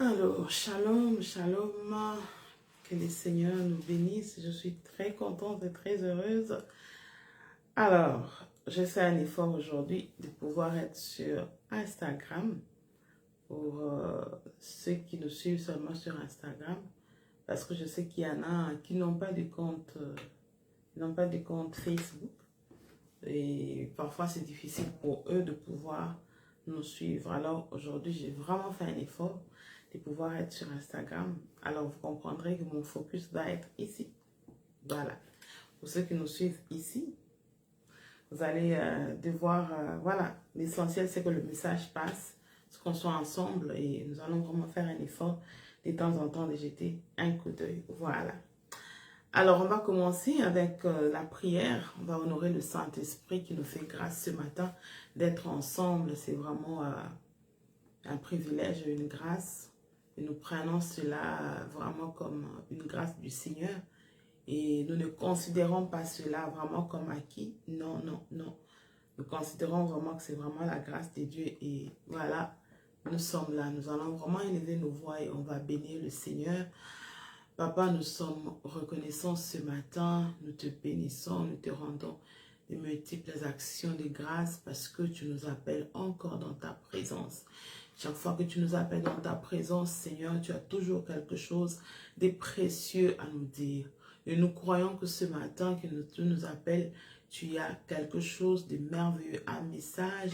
Alors, shalom, shalom, que le Seigneur nous bénisse. Je suis très contente et très heureuse. Alors, je fais un effort aujourd'hui de pouvoir être sur Instagram pour ceux qui nous suivent seulement sur Instagram, parce que je sais qu'il y en a qui n'ont pas de compte, Facebook et parfois c'est difficile pour eux de pouvoir nous suivre. Alors aujourd'hui, j'ai vraiment fait un effort de pouvoir être sur Instagram. Alors vous comprendrez que mon focus va être ici. Voilà. Pour ceux qui nous suivent ici, vous allez devoir, voilà, l'essentiel c'est que le message passe, qu'on soit ensemble et nous allons vraiment faire un effort de temps en temps de jeter un coup d'œil. Voilà. Alors, on va commencer avec la prière. On va honorer le Saint-Esprit qui nous fait grâce ce matin d'être ensemble. C'est vraiment un privilège, une grâce. Et nous prenons cela vraiment comme une grâce du Seigneur. Et nous ne considérons pas cela vraiment comme acquis. Non, non, non. Nous considérons vraiment que c'est vraiment la grâce de Dieu. Et voilà, nous sommes là. Nous allons vraiment élever nos voix et on va bénir le Seigneur. Papa, nous sommes reconnaissants ce matin, nous te bénissons, nous te rendons de multiples actions de grâce parce que tu nous appelles encore dans ta présence. Chaque fois que tu nous appelles dans ta présence, Seigneur, tu as toujours quelque chose de précieux à nous dire. Et nous croyons que ce matin que tu nous appelles, tu as quelque chose de merveilleux, un message,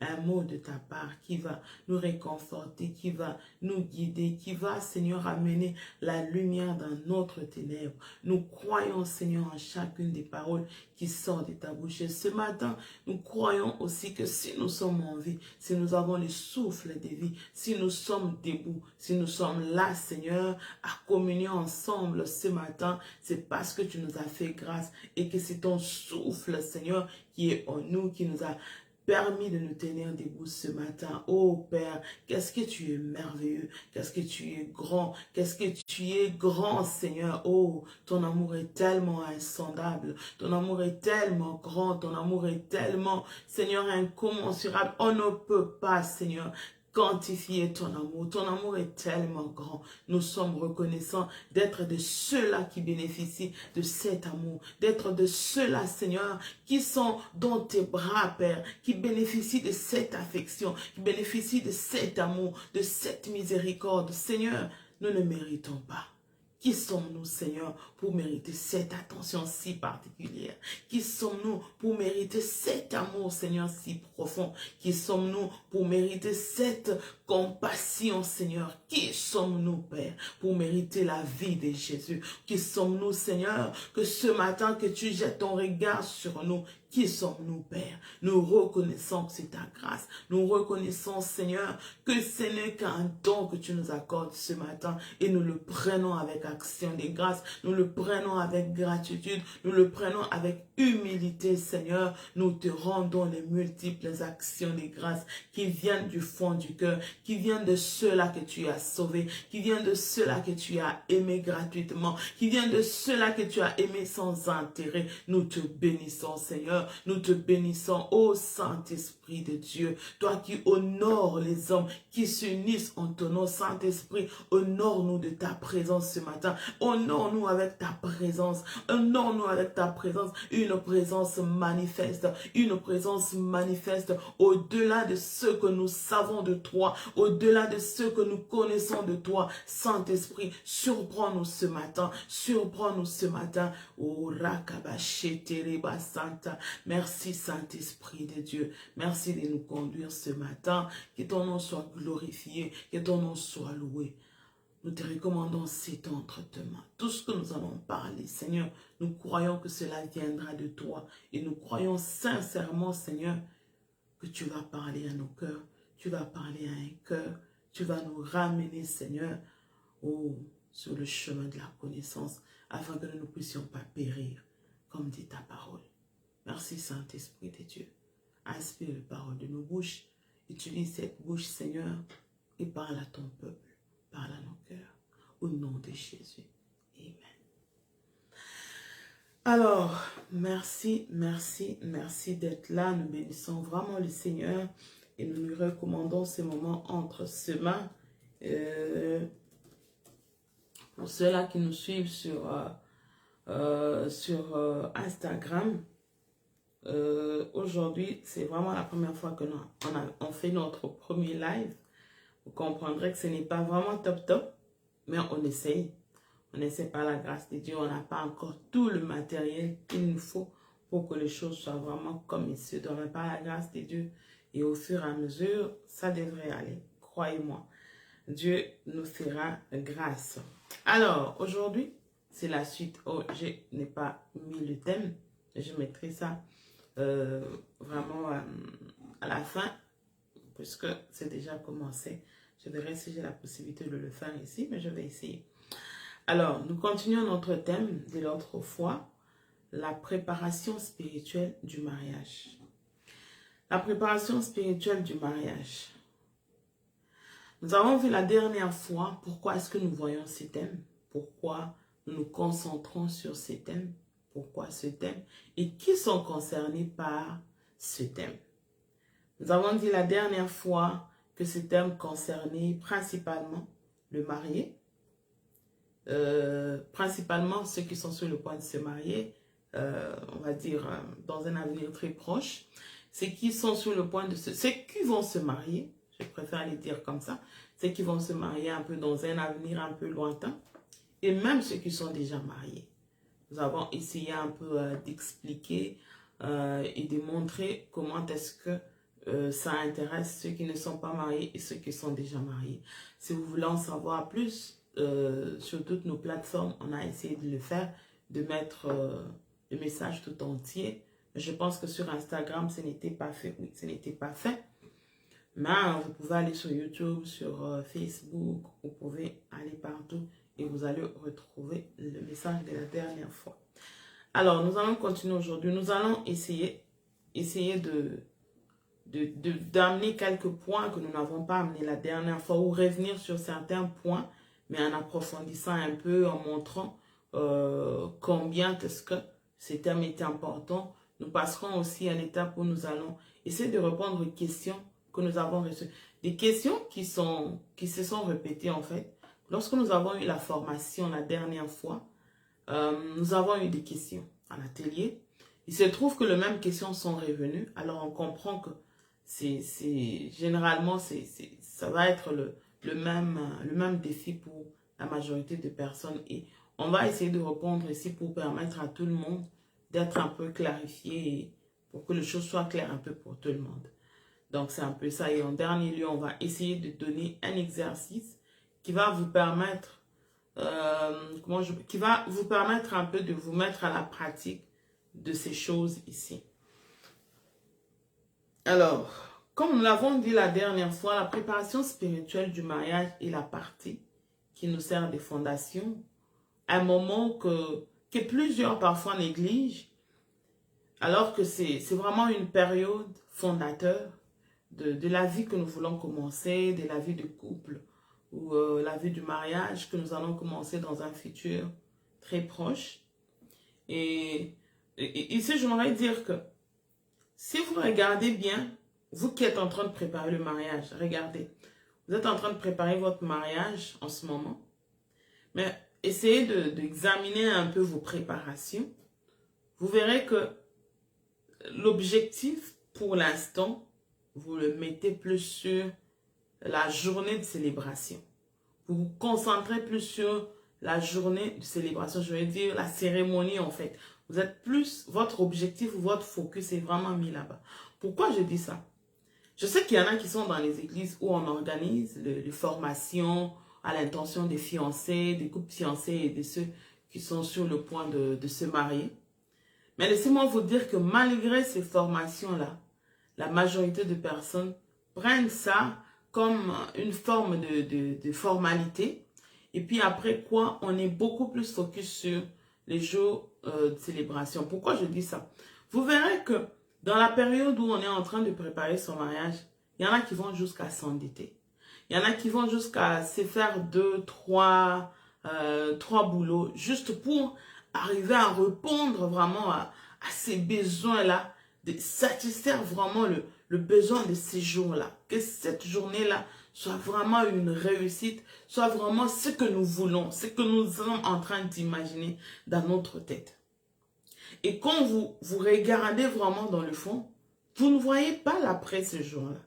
un mot de ta part qui va nous réconforter, qui va nous guider, qui va, Seigneur, amener la lumière dans notre ténèbre. Nous croyons, Seigneur, en chacune des paroles qui sortent de ta bouche. Et ce matin, nous croyons aussi que si nous sommes en vie, si nous avons le souffle de vie, si nous sommes debout, si nous sommes là, Seigneur, à communier ensemble ce matin, c'est parce que tu nous as fait grâce et que c'est ton souffle, Seigneur, qui est en nous, qui nous a permis de nous tenir debout ce matin. Oh Père, qu'est-ce que tu es merveilleux, qu'est-ce que tu es grand, qu'est-ce que tu es grand, Seigneur. Oh, ton amour est tellement insondable, ton amour est tellement grand, ton amour est tellement, Seigneur, incommensurable. On ne peut pas, Seigneur, quantifier ton amour. Ton amour est tellement grand. Nous sommes reconnaissants d'être de ceux-là qui bénéficient de cet amour, d'être de ceux-là, Seigneur, qui sont dans tes bras, Père, qui bénéficient de cette affection, qui bénéficient de cet amour, de cette miséricorde. Seigneur, nous ne méritons pas. Qui sommes-nous, Seigneur, pour mériter cette attention si particulière? Qui sommes-nous pour mériter cet amour, Seigneur, si profond? Qui sommes-nous pour mériter cette compassion, Seigneur? Qui sommes-nous, Père, pour mériter la vie de Jésus? Qui sommes-nous, Seigneur, que ce matin que tu jettes ton regard sur nous? Qui sommes-nous, Père? Nous reconnaissons que c'est ta grâce. Nous reconnaissons, Seigneur, que ce n'est qu'un don que tu nous accordes ce matin et nous le prenons avec action de grâce. Nous le prenons avec gratitude. Nous le prenons avec humilité, Seigneur. Nous te rendons les multiples actions de grâce qui viennent du fond du cœur, qui viennent de ceux-là que tu as sauvés, qui viennent de ceux-là que tu as aimés gratuitement, qui viennent de ceux-là que tu as aimés sans intérêt. Nous te bénissons, Seigneur. Nous te bénissons, ô Saint-Esprit de Dieu, toi qui honores les hommes, qui s'unissent en ton nom, Saint-Esprit, honore-nous de ta présence ce matin, honore-nous avec ta présence, honore-nous avec ta présence, une présence manifeste au-delà de ce que nous savons de toi, au-delà de ce que nous connaissons de toi, Saint-Esprit, surprends-nous ce matin, oh Rakabashetereba Santa. Merci Saint-Esprit de Dieu. Merci de nous conduire ce matin. Que ton nom soit glorifié. Que ton nom soit loué. Nous te recommandons cet entre tes mains. Tout ce que nous allons parler, Seigneur, nous croyons que cela viendra de toi. Et nous croyons sincèrement, Seigneur, que tu vas parler à nos cœurs. Tu vas parler à un cœur. Tu vas nous ramener, Seigneur, sur le chemin de la connaissance, afin que nous ne puissions pas périr, comme dit ta parole. Merci Saint-Esprit de Dieu. Inspire les paroles de nos bouches. Utilise cette bouche, Seigneur, et parle à ton peuple. Parle à nos cœurs. Au nom de Jésus. Amen. Alors, merci d'être là. Nous bénissons vraiment le Seigneur et nous lui recommandons ce moment entre ses mains. Pour ceux-là qui nous suivent sur Instagram, aujourd'hui, c'est vraiment la première fois que on fait notre premier live. Vous comprendrez que ce n'est pas vraiment top, mais on essaye. On essaie par la grâce de Dieu. On n'a pas encore tout le matériel qu'il nous faut pour que les choses soient vraiment comme il se doit. Mais par la grâce de Dieu et au fur et à mesure, ça devrait aller. Croyez-moi, Dieu nous fera grâce. Alors, aujourd'hui, c'est la suite. Oh, je n'ai pas mis le thème. Je mettrai ça vraiment à la fin, puisque c'est déjà commencé. Je verrai si j'ai la possibilité de le faire ici, mais je vais essayer. Alors, nous continuons notre thème de l'autre fois, la préparation spirituelle du mariage. La préparation spirituelle du mariage. Nous avons vu la dernière fois pourquoi est-ce que nous voyons ces thèmes, pourquoi nous nous concentrons sur ces thèmes, pourquoi ce thème et qui sont concernés par ce thème. Nous avons dit la dernière fois que ce thème concernait principalement le marié, principalement ceux qui sont sur le point de se marier, on va dire dans un avenir très proche, ceux qui sont sur le point de ceux qui vont se marier, je préfère les dire comme ça, ceux qui vont se marier un peu dans un avenir un peu lointain, et même ceux qui sont déjà mariés. Nous avons essayé un peu d'expliquer et de montrer comment est-ce que ça intéresse ceux qui ne sont pas mariés et ceux qui sont déjà mariés. Si vous voulez en savoir plus, sur toutes nos plateformes, on a essayé de le faire, de mettre le message tout entier. Je pense que sur Instagram, ce n'était pas fait. Oui, ce n'était pas fait. Mais vous pouvez aller sur YouTube, sur Facebook, vous pouvez aller partout et vous allez retrouver le message de la dernière fois. Alors, nous allons continuer aujourd'hui. Nous allons essayer d'amener quelques points que nous n'avons pas amenés la dernière fois ou revenir sur certains points, mais en approfondissant un peu, en montrant combien est-ce que ce thème est important. Nous passerons aussi à l'étape où nous allons essayer de répondre aux questions que nous avons reçues. Des questions qui se sont répétées en fait. Lorsque nous avons eu la formation la dernière fois, nous avons eu des questions à l'atelier. Il se trouve que les mêmes questions sont revenues. Alors on comprend que généralement ça va être le même défi pour la majorité de personnes. Et on va essayer de répondre ici pour permettre à tout le monde d'être un peu clarifié et pour que les choses soient claires un peu pour tout le monde. Donc c'est un peu ça. Et en dernier lieu, on va essayer de donner un exercice qui va vous permettre qui va vous permettre un peu de vous mettre à la pratique de ces choses ici. Alors, comme nous l'avons dit la dernière fois, la préparation spirituelle du mariage est la partie qui nous sert de fondation, un moment que plusieurs parfois négligent, alors que c'est vraiment une période fondateur de la vie que nous voulons commencer, de la vie de couple, ou la vie du mariage que nous allons commencer dans un futur très proche. Et ici, j'aimerais dire que si vous regardez bien, vous qui êtes en train de préparer le mariage, regardez, vous êtes en train de préparer votre mariage en ce moment, mais essayez d'examiner un peu vos préparations. Vous verrez que l'objectif pour l'instant, vous le mettez plus sur la journée de célébration. Vous vous concentrez plus sur la journée de célébration, je veux dire la cérémonie en fait. Vous êtes plus, votre objectif, votre focus est vraiment mis là-bas. Pourquoi je dis ça? Je sais qu'il y en a qui sont dans les églises où on organise les formations à l'intention des fiancés, des couples fiancés et de ceux qui sont sur le point de se marier. Mais laissez-moi vous dire que malgré ces formations-là, la majorité de personnes prennent ça comme une forme de formalité. Et puis après quoi, on est beaucoup plus focus sur les jours de célébration. Pourquoi je dis ça? Vous verrez que dans la période où on est en train de préparer son mariage, il y en a qui vont jusqu'à s'endetter. Il y en a qui vont jusqu'à se faire 2, 3 boulots juste pour arriver à répondre vraiment à ces besoins-là, de satisfaire vraiment le besoin de ces jours-là. Que cette journée-là soit vraiment une réussite, soit vraiment ce que nous voulons, ce que nous sommes en train d'imaginer dans notre tête. Et quand vous regardez vraiment dans le fond, vous ne voyez pas l'après ce jour-là.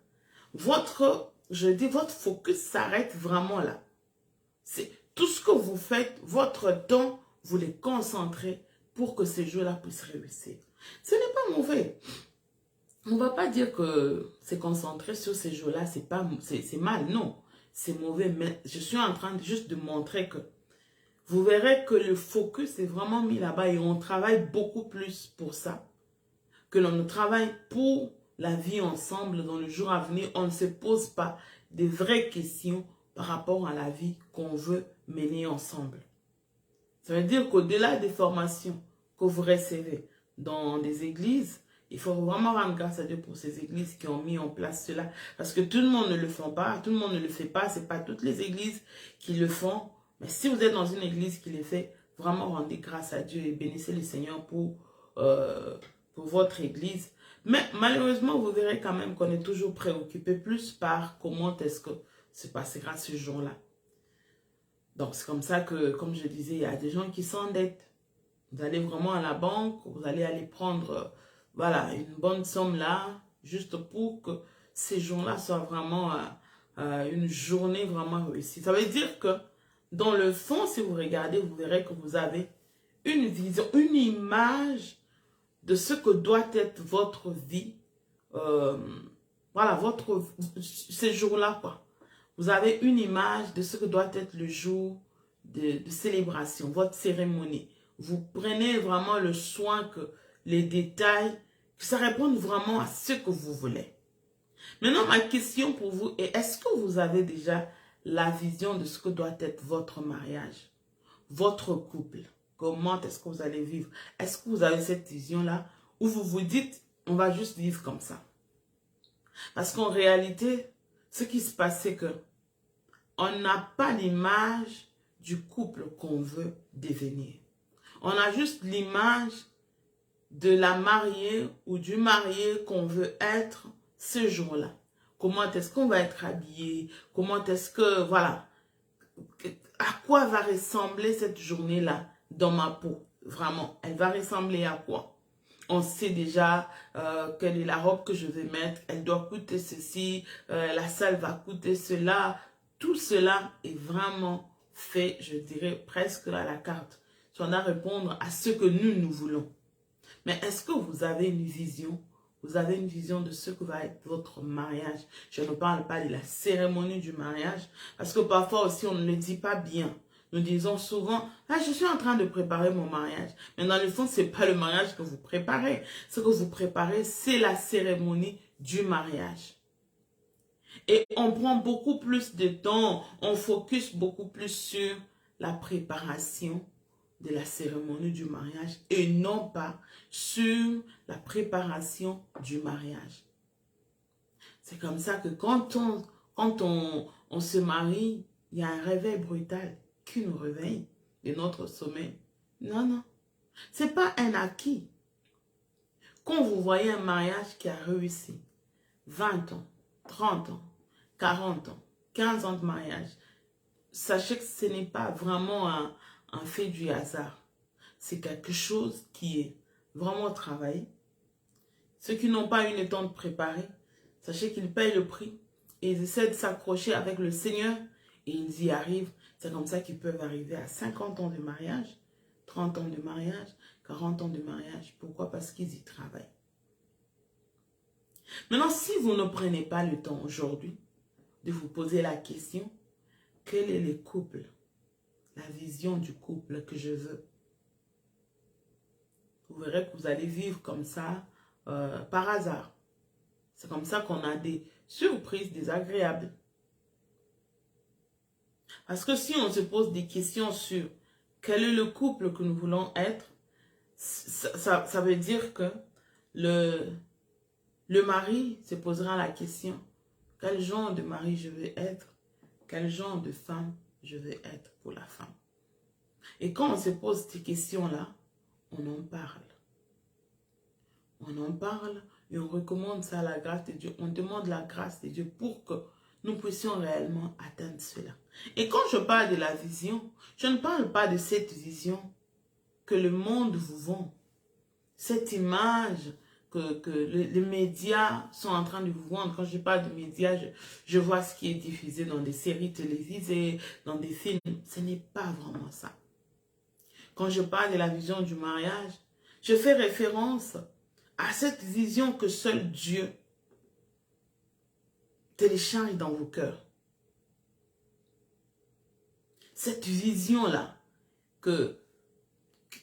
Votre focus s'arrête vraiment là. C'est tout ce que vous faites, votre temps, vous les concentrez pour que ce jour-là puisse réussir. Ce n'est pas mauvais. On ne va pas dire que se concentrer sur ces jours-là, c'est mal. Non, c'est mauvais. Mais je suis en train juste de montrer que vous verrez que le focus est vraiment mis là-bas et on travaille beaucoup plus pour ça. Que l'on travaille pour la vie ensemble dans le jour à venir. On ne se pose pas des vraies questions par rapport à la vie qu'on veut mener ensemble. Ça veut dire qu'au-delà des formations que vous recevez dans des églises, il faut vraiment rendre grâce à Dieu pour ces églises qui ont mis en place cela. Parce que tout le monde ne le fait pas, tout le monde ne le fait pas. Ce n'est pas toutes les églises qui le font. Mais si vous êtes dans une église qui le fait, vraiment rendez grâce à Dieu et bénissez le Seigneur pour votre église. Mais malheureusement, vous verrez quand même qu'on est toujours préoccupé plus par comment est-ce que se passera ce jour-là. Donc, c'est comme ça que, comme je disais, il y a des gens qui s'endettent. Vous allez vraiment à la banque, vous allez aller prendre, voilà, une bonne somme là, juste pour que ces jours-là soient vraiment une journée vraiment réussie. Ça veut dire que, dans le fond, si vous regardez, vous verrez que vous avez une vision, une image de ce que doit être votre vie. Voilà, ces jours-là, quoi. Vous avez une image de ce que doit être le jour de célébration, votre cérémonie. Vous prenez vraiment le soin que les détails, que ça réponde vraiment à ce que vous voulez. Maintenant, ma question pour vous est, est-ce que vous avez déjà la vision de ce que doit être votre mariage, votre couple? Comment est-ce que vous allez vivre? Est-ce que vous avez cette vision-là où vous vous dites, on va juste vivre comme ça? Parce qu'en réalité, ce qui se passe, c'est que on n'a pas l'image du couple qu'on veut devenir. On a juste l'image de la mariée ou du marié qu'on veut être ce jour-là. Comment est-ce qu'on va être habillé? Comment est-ce que, voilà, à quoi va ressembler cette journée-là dans ma peau? Vraiment, elle va ressembler à quoi? On sait déjà quelle est la robe que je vais mettre. Elle doit coûter ceci. La salle va coûter cela. Tout cela est vraiment fait, je dirais, presque à la carte. Si on doit répondre à ce que nous voulons. Mais est-ce que vous avez une vision? Vous avez une vision de ce que va être votre mariage? Je ne parle pas de la cérémonie du mariage. Parce que parfois aussi, on ne le dit pas bien. Nous disons souvent, ah, je suis en train de préparer mon mariage. Mais dans le fond, ce n'est pas le mariage que vous préparez. Ce que vous préparez, c'est la cérémonie du mariage. Et on prend beaucoup plus de temps, on focus beaucoup plus sur la préparation de la cérémonie du mariage et non pas sur la préparation du mariage. C'est comme ça que quand on se marie, il y a un réveil brutal qui nous réveille de notre sommeil. Non, non. Ce n'est pas un acquis. Quand vous voyez un mariage qui a réussi, 20 ans, 30 ans, 40 ans, 15 ans de mariage, sachez que ce n'est pas vraiment un fait du hasard. C'est quelque chose qui est vraiment travaillé. Ceux qui n'ont pas eu le temps de préparer, sachez qu'ils payent le prix et ils essaient de s'accrocher avec le Seigneur et ils y arrivent. C'est comme ça qu'ils peuvent arriver à 50 ans de mariage, 30 ans de mariage, 40 ans de mariage. Pourquoi? Parce qu'ils y travaillent. Maintenant, si vous ne prenez pas le temps aujourd'hui de vous poser la question, quel est le couple, la vision du couple que je veux? Vous verrez que vous allez vivre comme ça par hasard. C'est comme ça qu'on a des surprises désagréables. Parce que si on se pose des questions sur quel est le couple que nous voulons être, ça veut dire que le mari se posera la question, quel genre de mari je veux être? Quel genre de femme je veux être pour la femme? Et quand on se pose ces questions-là, on en parle. On en parle et on recommande ça à la grâce de Dieu. On demande la grâce de Dieu pour que nous puissions réellement atteindre cela. Et quand je parle de la vision, je ne parle pas de cette vision que le monde vous vend. Cette image que les médias sont en train de vous vendre. Quand je parle de médias, je vois ce qui est diffusé dans des séries télévisées, dans des films. Ce n'est pas vraiment ça. Quand je parle de la vision du mariage, je fais référence à cette vision que seul Dieu télécharge dans vos cœurs. Cette vision-là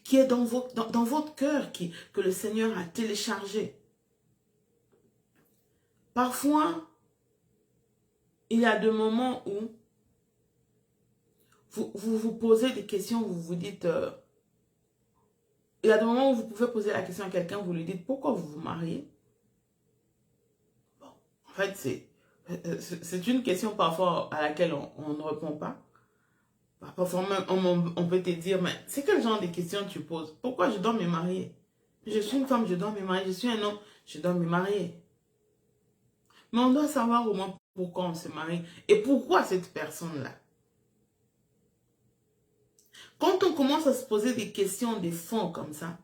qui est dans votre cœur, que le Seigneur a téléchargé. Parfois, il y a des moments où vous posez des questions, vous vous dites... il y a des moments où vous pouvez poser la question à quelqu'un, vous lui dites, pourquoi vous vous mariez? Bon, en fait, c'est une question parfois à laquelle on ne répond pas. Parfois même, on peut te dire, mais c'est quel genre de questions tu poses? Pourquoi je dois me marier? Je suis une femme, je dois me marier. Je suis un homme, je dois me marier. Mais on doit savoir au moins pourquoi on se marie et pourquoi cette personne-là. Quand on commence à se poser des questions de fond comme ça,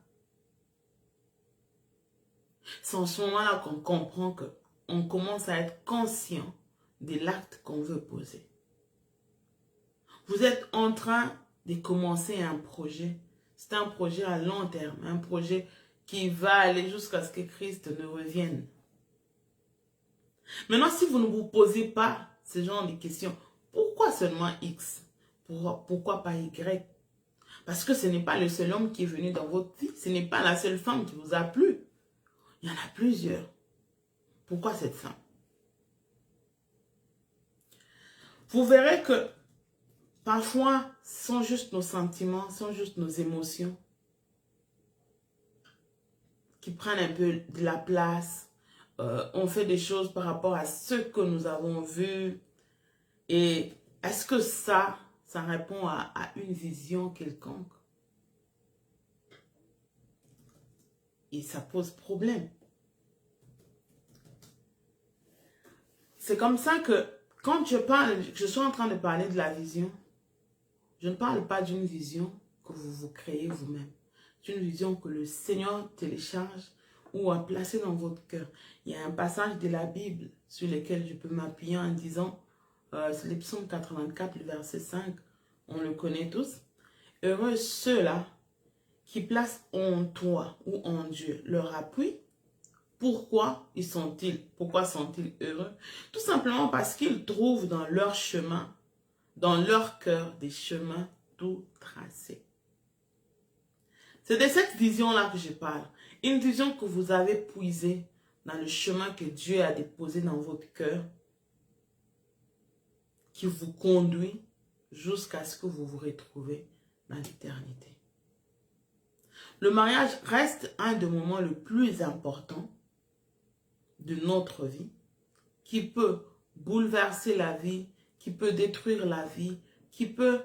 c'est en ce moment-là qu'on comprend qu'on commence à être conscient de l'acte qu'on veut poser. Vous êtes en train de commencer un projet. C'est un projet à long terme, un projet qui va aller jusqu'à ce que Christ ne revienne. Maintenant, si vous ne vous posez pas ce genre de questions, pourquoi seulement X? Pourquoi pas Y? Parce que ce n'est pas le seul homme qui est venu dans votre vie. Ce n'est pas la seule femme qui vous a plu. Il y en a plusieurs. Pourquoi cette femme? Vous verrez que parfois, ce sont juste nos sentiments, ce sont juste nos émotions qui prennent un peu de la place. On fait des choses par rapport à ce que nous avons vu. Et est-ce que ça répond à une vision quelconque? Et ça pose problème. C'est comme ça que quand je suis en train de parler de la vision, je ne parle pas d'une vision que vous créez vous-même. C'est une vision que le Seigneur télécharge ou a placée dans votre cœur. Il y a un passage de la Bible sur lequel je peux m'appuyer en disant, c'est le psaume 84, le verset 5, on le connaît tous. Heureux ceux-là qui placent en toi ou en Dieu leur appui. Pourquoi sont-ils heureux? Tout simplement parce qu'ils trouvent dans leur chemin, dans leur cœur, des chemins tout tracés. C'est de cette vision-là que je parle. Une vision que vous avez puisée dans le chemin que Dieu a déposé dans votre cœur, qui vous conduit jusqu'à ce que vous vous retrouvez dans l'éternité. Le mariage reste un des moments les plus importants de notre vie, qui peut bouleverser la vie, qui peut détruire la vie, qui peut,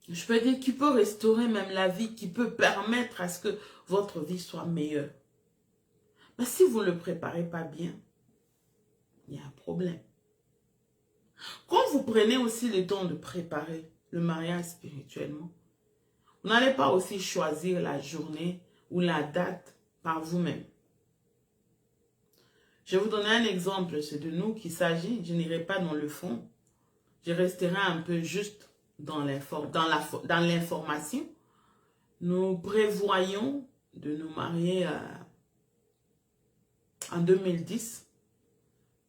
je peux dire, qui peut restaurer même la vie, qui peut permettre à ce que votre vie soit meilleure. Mais si vous ne le préparez pas bien, il y a un problème. Quand vous prenez aussi le temps de préparer le mariage spirituellement, vous n'allez pas aussi choisir la journée ou la date par vous-même. Je vais vous donner un exemple, c'est de nous qu'il s'agit. Je n'irai pas dans le fond. Je resterai un peu juste dans l'information. Nous prévoyons de nous marier en 2010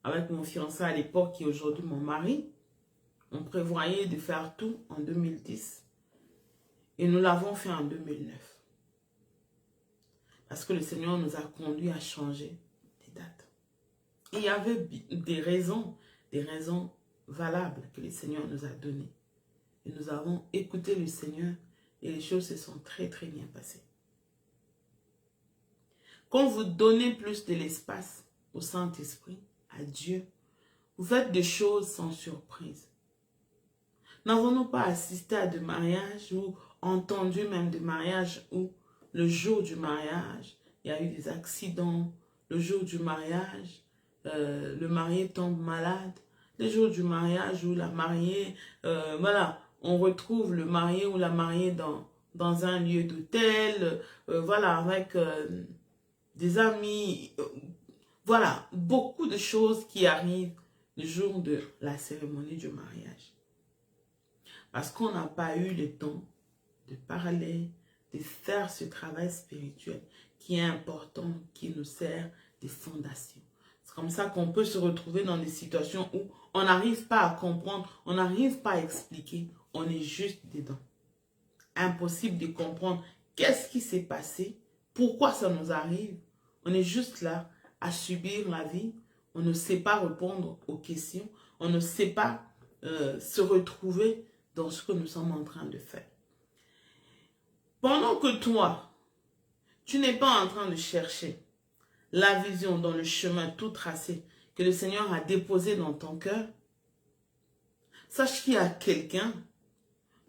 avec mon fiancé à l'époque qui est aujourd'hui mon mari. On prévoyait de faire tout en 2010 et nous l'avons fait en 2009. Parce que le Seigneur nous a conduits à changer des dates. Et il y avait des raisons valables que le Seigneur nous a données. Et nous avons écouté le Seigneur et les choses se sont très bien passées. Quand vous donnez plus de l'espace au Saint-Esprit, à Dieu, vous faites des choses sans surprise. N'avons-nous pas assisté à des mariages ou entendu même des mariages où le jour du mariage, il y a eu des accidents, le jour du mariage, le marié tombe malade, les jours du mariage où la mariée, voilà, on retrouve le marié ou la mariée dans un lieu d'hôtel, voilà, avec des amis, voilà, beaucoup de choses qui arrivent le jour de la cérémonie du mariage. Parce qu'on n'a pas eu le temps de parler, de faire ce travail spirituel qui est important, qui nous sert de fondation. C'est comme ça qu'on peut se retrouver dans des situations où on n'arrive pas à comprendre, on n'arrive pas à expliquer, on est juste dedans. Impossible de comprendre qu'est-ce qui s'est passé, pourquoi ça nous arrive. On est juste là à subir la vie, on ne sait pas répondre aux questions, on ne sait pas se retrouver dans ce que nous sommes en train de faire. Pendant que toi, tu n'es pas en train de chercher la vision dans le chemin tout tracé que le Seigneur a déposé dans ton cœur, sache qu'il y a quelqu'un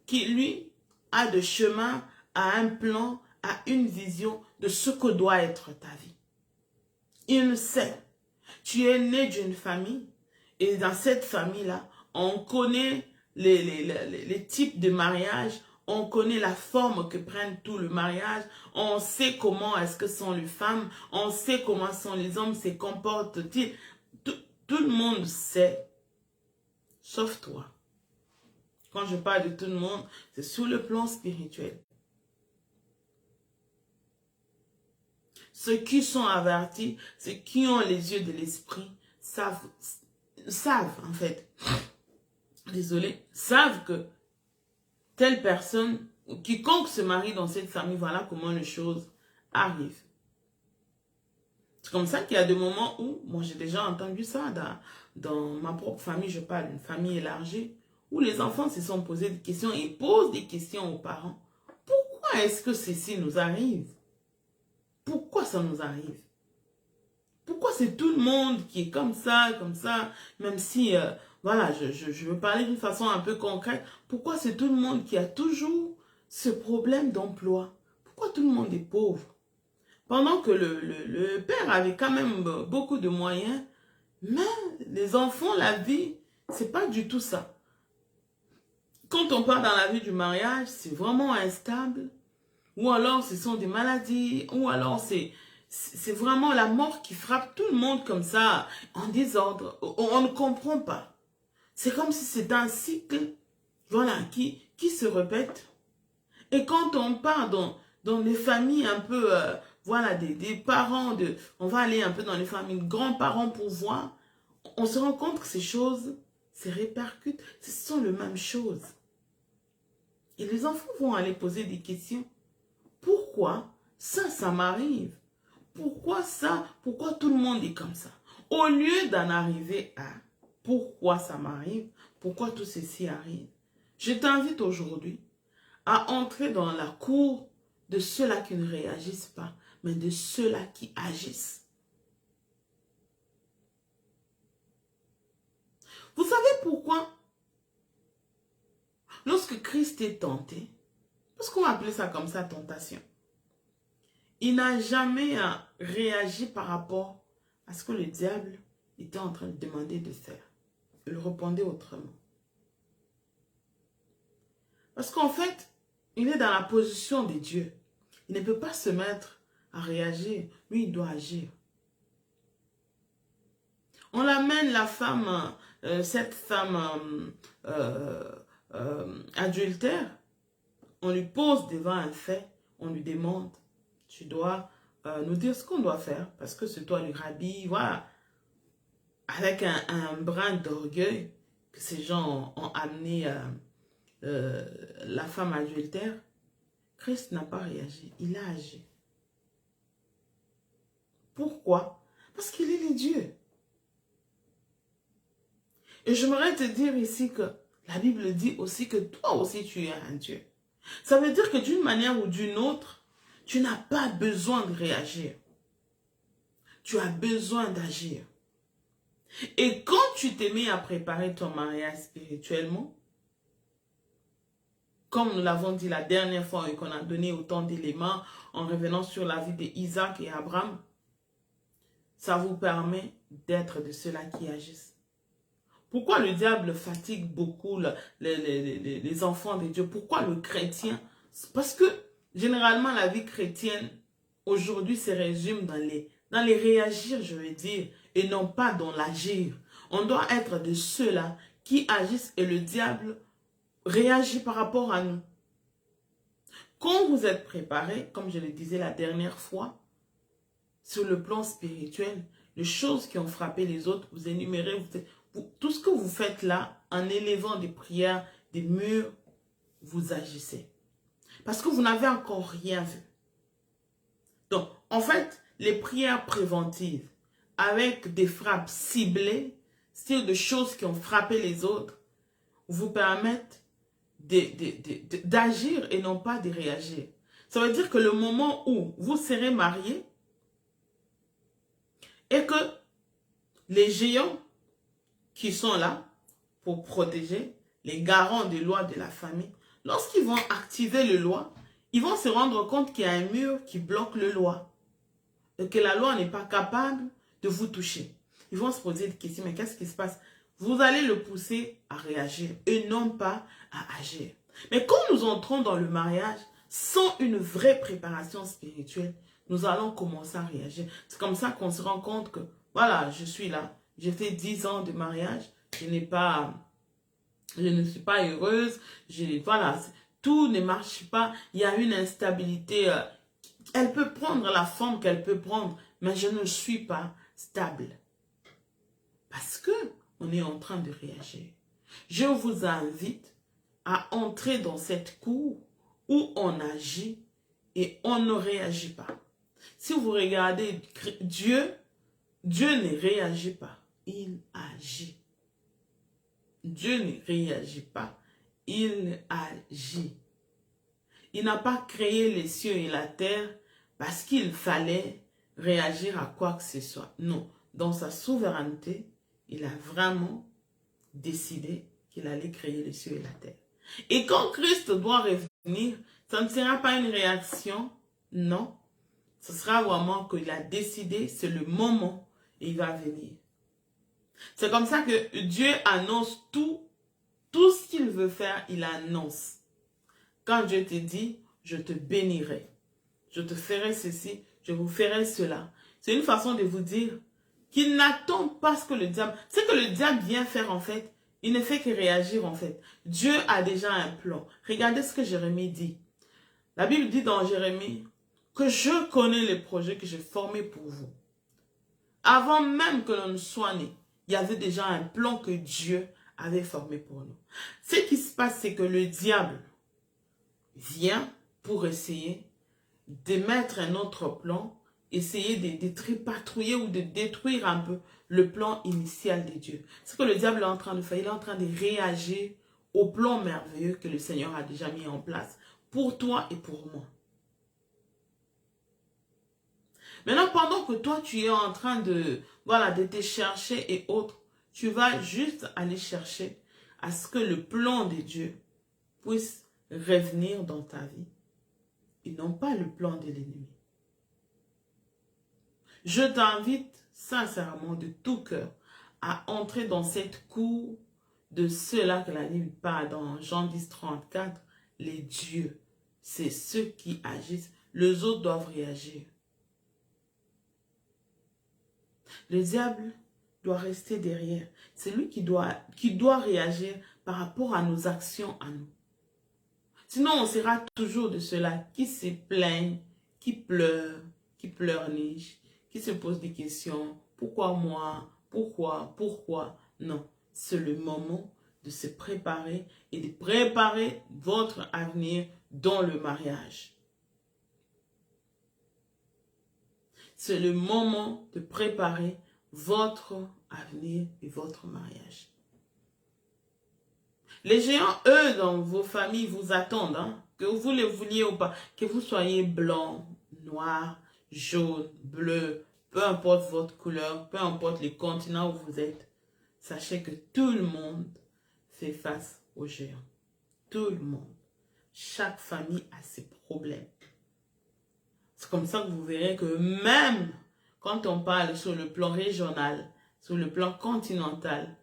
qui, lui, a de chemin, a un plan, a une vision de ce que doit être ta vie. Il le sait. Tu es né d'une famille et dans cette famille-là, on connaît les types de mariage, on connaît la forme que prennent tout le mariage, on sait comment est-ce que sont les femmes, on sait comment sont les hommes, se comportent-ils. Tout le monde sait, sauf toi. Quand je parle de tout le monde, c'est sur le plan spirituel. Ceux qui sont avertis, ceux qui ont les yeux de l'esprit, savent en fait, désolé, savent que telle personne, quiconque se marie dans cette famille, voilà comment les choses arrivent. C'est comme ça qu'il y a des moments où, moi j'ai déjà entendu ça dans ma propre famille, je parle d'une famille élargie, où les enfants se sont posés des questions et posent des questions aux parents. Pourquoi est-ce que ceci nous arrive? Pourquoi ça nous arrive? Pourquoi c'est tout le monde qui est comme ça, même si, voilà, je veux parler d'une façon un peu concrète. Pourquoi c'est tout le monde qui a toujours ce problème d'emploi? Pourquoi tout le monde est pauvre? Pendant que le père avait quand même beaucoup de moyens, mais les enfants, la vie, c'est pas du tout ça. Quand on part dans la vie du mariage, c'est vraiment instable. Ou alors ce sont des maladies, ou alors c'est vraiment la mort qui frappe tout le monde comme ça, en désordre. On ne comprend pas. C'est comme si c'était un cycle, voilà, qui se répète. Et quand on part dans les familles un peu, voilà, des parents, on va aller un peu dans les familles grands-parents pour voir, on se rend compte que ces choses se répercutent, ce sont les mêmes choses. Et les enfants vont aller poser des questions. Pourquoi ça m'arrive? Pourquoi ça? Pourquoi tout le monde est comme ça? Au lieu d'en arriver à pourquoi ça m'arrive, pourquoi tout ceci arrive, je t'invite aujourd'hui à entrer dans la cour de ceux-là qui ne réagissent pas, mais de ceux-là qui agissent. Vous savez pourquoi? Lorsque Christ est tenté, parce qu'on va appeler ça comme ça, tentation, il n'a jamais réagi par rapport à ce que le diable était en train de demander de faire. Il répondait autrement. Parce qu'en fait, il est dans la position de Dieu. Il ne peut pas se mettre à réagir. Lui, il doit agir. On l'amène, la femme, cette femme adultère, on lui pose devant un fait, on lui demande, tu dois nous dire ce qu'on doit faire, parce que c'est toi le rabbi, voilà. Avec un brin d'orgueil que ces gens ont amené la femme adultère, Christ n'a pas réagi, il a agi. Pourquoi? Parce qu'il est le Dieu. Et j'aimerais te dire ici que la Bible dit aussi que toi aussi tu es un Dieu. Ça veut dire que d'une manière ou d'une autre, tu n'as pas besoin de réagir. Tu as besoin d'agir. Et quand tu t'es mis à préparer ton mariage spirituellement, comme nous l'avons dit la dernière fois et qu'on a donné autant d'éléments en revenant sur la vie d'Isaac et Abraham, ça vous permet d'être de ceux-là qui agissent. Pourquoi le diable fatigue beaucoup les enfants de Dieu? Pourquoi le chrétien? Parce que généralement la vie chrétienne aujourd'hui se résume dans les réagir, je veux dire, et non pas dans l'agir. On doit être de ceux-là qui agissent et le diable réagit par rapport à nous. Quand vous êtes préparé, comme je le disais la dernière fois, sur le plan spirituel, les choses qui ont frappé les autres, vous énumérez, tout ce que vous faites là, en élevant des prières, des murs, vous agissez. Parce que vous n'avez encore rien vu. Donc, en fait, les prières préventives, avec des frappes ciblées, sur des choses qui ont frappé les autres, vous permettent d'agir et non pas de réagir. Ça veut dire que le moment où vous serez marié et que les géants qui sont là pour protéger les garants des lois de la famille, lorsqu'ils vont activer le loi, ils vont se rendre compte qu'il y a un mur qui bloque le loi et que la loi n'est pas capable de vous toucher. Ils vont se poser des questions, mais qu'est-ce qui se passe? Vous allez le pousser à réagir et non pas à agir. Mais quand nous entrons dans le mariage, sans une vraie préparation spirituelle, nous allons commencer à réagir. C'est comme ça qu'on se rend compte que, voilà, je suis là, j'ai fait 10 ans de mariage, je ne suis pas heureuse, voilà, tout ne marche pas, il y a une instabilité, elle peut prendre la forme qu'elle peut prendre, mais je ne suis pas stable. Parce que on est en train de réagir. Je vous invite à entrer dans cette cour où on agit et on ne réagit pas. Si vous regardez Dieu, Dieu ne réagit pas, il agit. Dieu ne réagit pas, il agit. Il n'a pas créé les cieux et la terre parce qu'il fallait réagir à quoi que ce soit. Non, dans sa souveraineté, il a vraiment décidé qu'il allait créer les cieux et la terre. Et quand Christ doit revenir, ça ne sera pas une réaction, non. Ce sera vraiment qu'il a décidé, c'est le moment et il va venir. C'est comme ça que Dieu annonce tout ce qu'il veut faire, il annonce. Quand Dieu te dit, je te bénirai, je te ferai ceci, je vous ferai cela. C'est une façon de vous dire qu'il n'attend pas ce que le diable... Ce que le diable vient faire en fait, il ne fait que réagir en fait. Dieu a déjà un plan. Regardez ce que Jérémie dit. La Bible dit dans Jérémie que je connais les projets que j'ai formés pour vous. Avant même que l'on ne soit né, il y avait déjà un plan que Dieu avait formé pour nous. Ce qui se passe, c'est que le diable vient pour essayer de mettre un autre plan, essayer de tripatouiller ou de détruire un peu le plan initial de Dieu. Ce que le diable est en train de faire, il est en train de réagir au plan merveilleux que le Seigneur a déjà mis en place pour toi et pour moi. Maintenant, pendant que toi, tu es en train de te chercher et autres, tu vas juste aller chercher à ce que le plan de Dieu puisse revenir dans ta vie et non pas le plan de l'ennemi. Je t'invite sincèrement de tout cœur à entrer dans cette cour de ceux-là que la Bible parle dans Jean 10, 34, les dieux. C'est ceux qui agissent. Les autres doivent réagir. Le diable doit rester derrière. C'est lui qui doit réagir par rapport à nos actions à nous. Sinon, on sera toujours de ceux-là qui se plaignent, qui pleurnichent, qui se posent des questions. Pourquoi moi? Pourquoi? Non, c'est le moment de se préparer et de préparer votre avenir dans le mariage. C'est le moment de préparer votre avenir et votre mariage. Les géants, eux, dans vos familles, vous attendent, hein, que vous le vouliez ou pas, que vous soyez blanc, noir, jaune, bleu, peu importe votre couleur, peu importe le continent où vous êtes, sachez que tout le monde fait face aux géants. Tout le monde. Chaque famille a ses problèmes. C'est comme ça que vous verrez que même quand on parle sur le plan régional, sur le plan continental,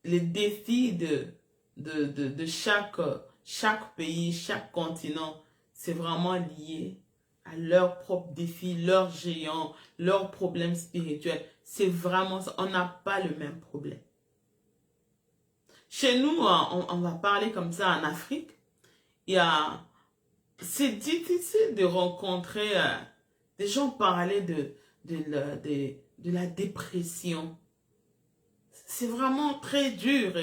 les défis de chaque pays, chaque continent, c'est vraiment lié à leurs propres défis, leurs géants, leurs problèmes spirituels. C'est vraiment ça. On n'a pas le même problème. Chez nous, on va parler comme ça en Afrique. C'est difficile de rencontrer des gens parler de la dépression. C'est vraiment très dur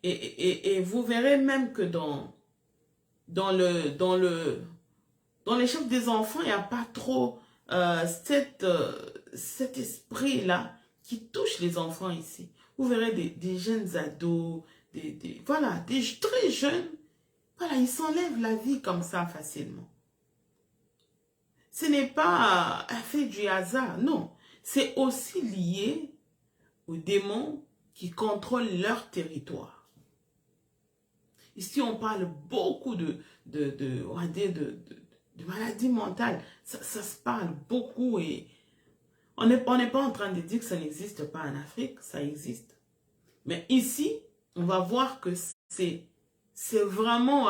et vous verrez même que dans les chefs des enfants, il n'y a pas trop cet esprit-là qui touche les enfants ici. Vous verrez des jeunes ados, voilà, des très jeunes, voilà, ils s'enlèvent la vie comme ça facilement. Ce n'est pas un fait du hasard, non. C'est aussi lié aux démons qui contrôlent leur territoire. Ici, on parle beaucoup de maladies mentales. Ça se parle beaucoup et on n'est pas en train de dire que ça n'existe pas en Afrique, ça existe. Mais ici, on va voir que c'est vraiment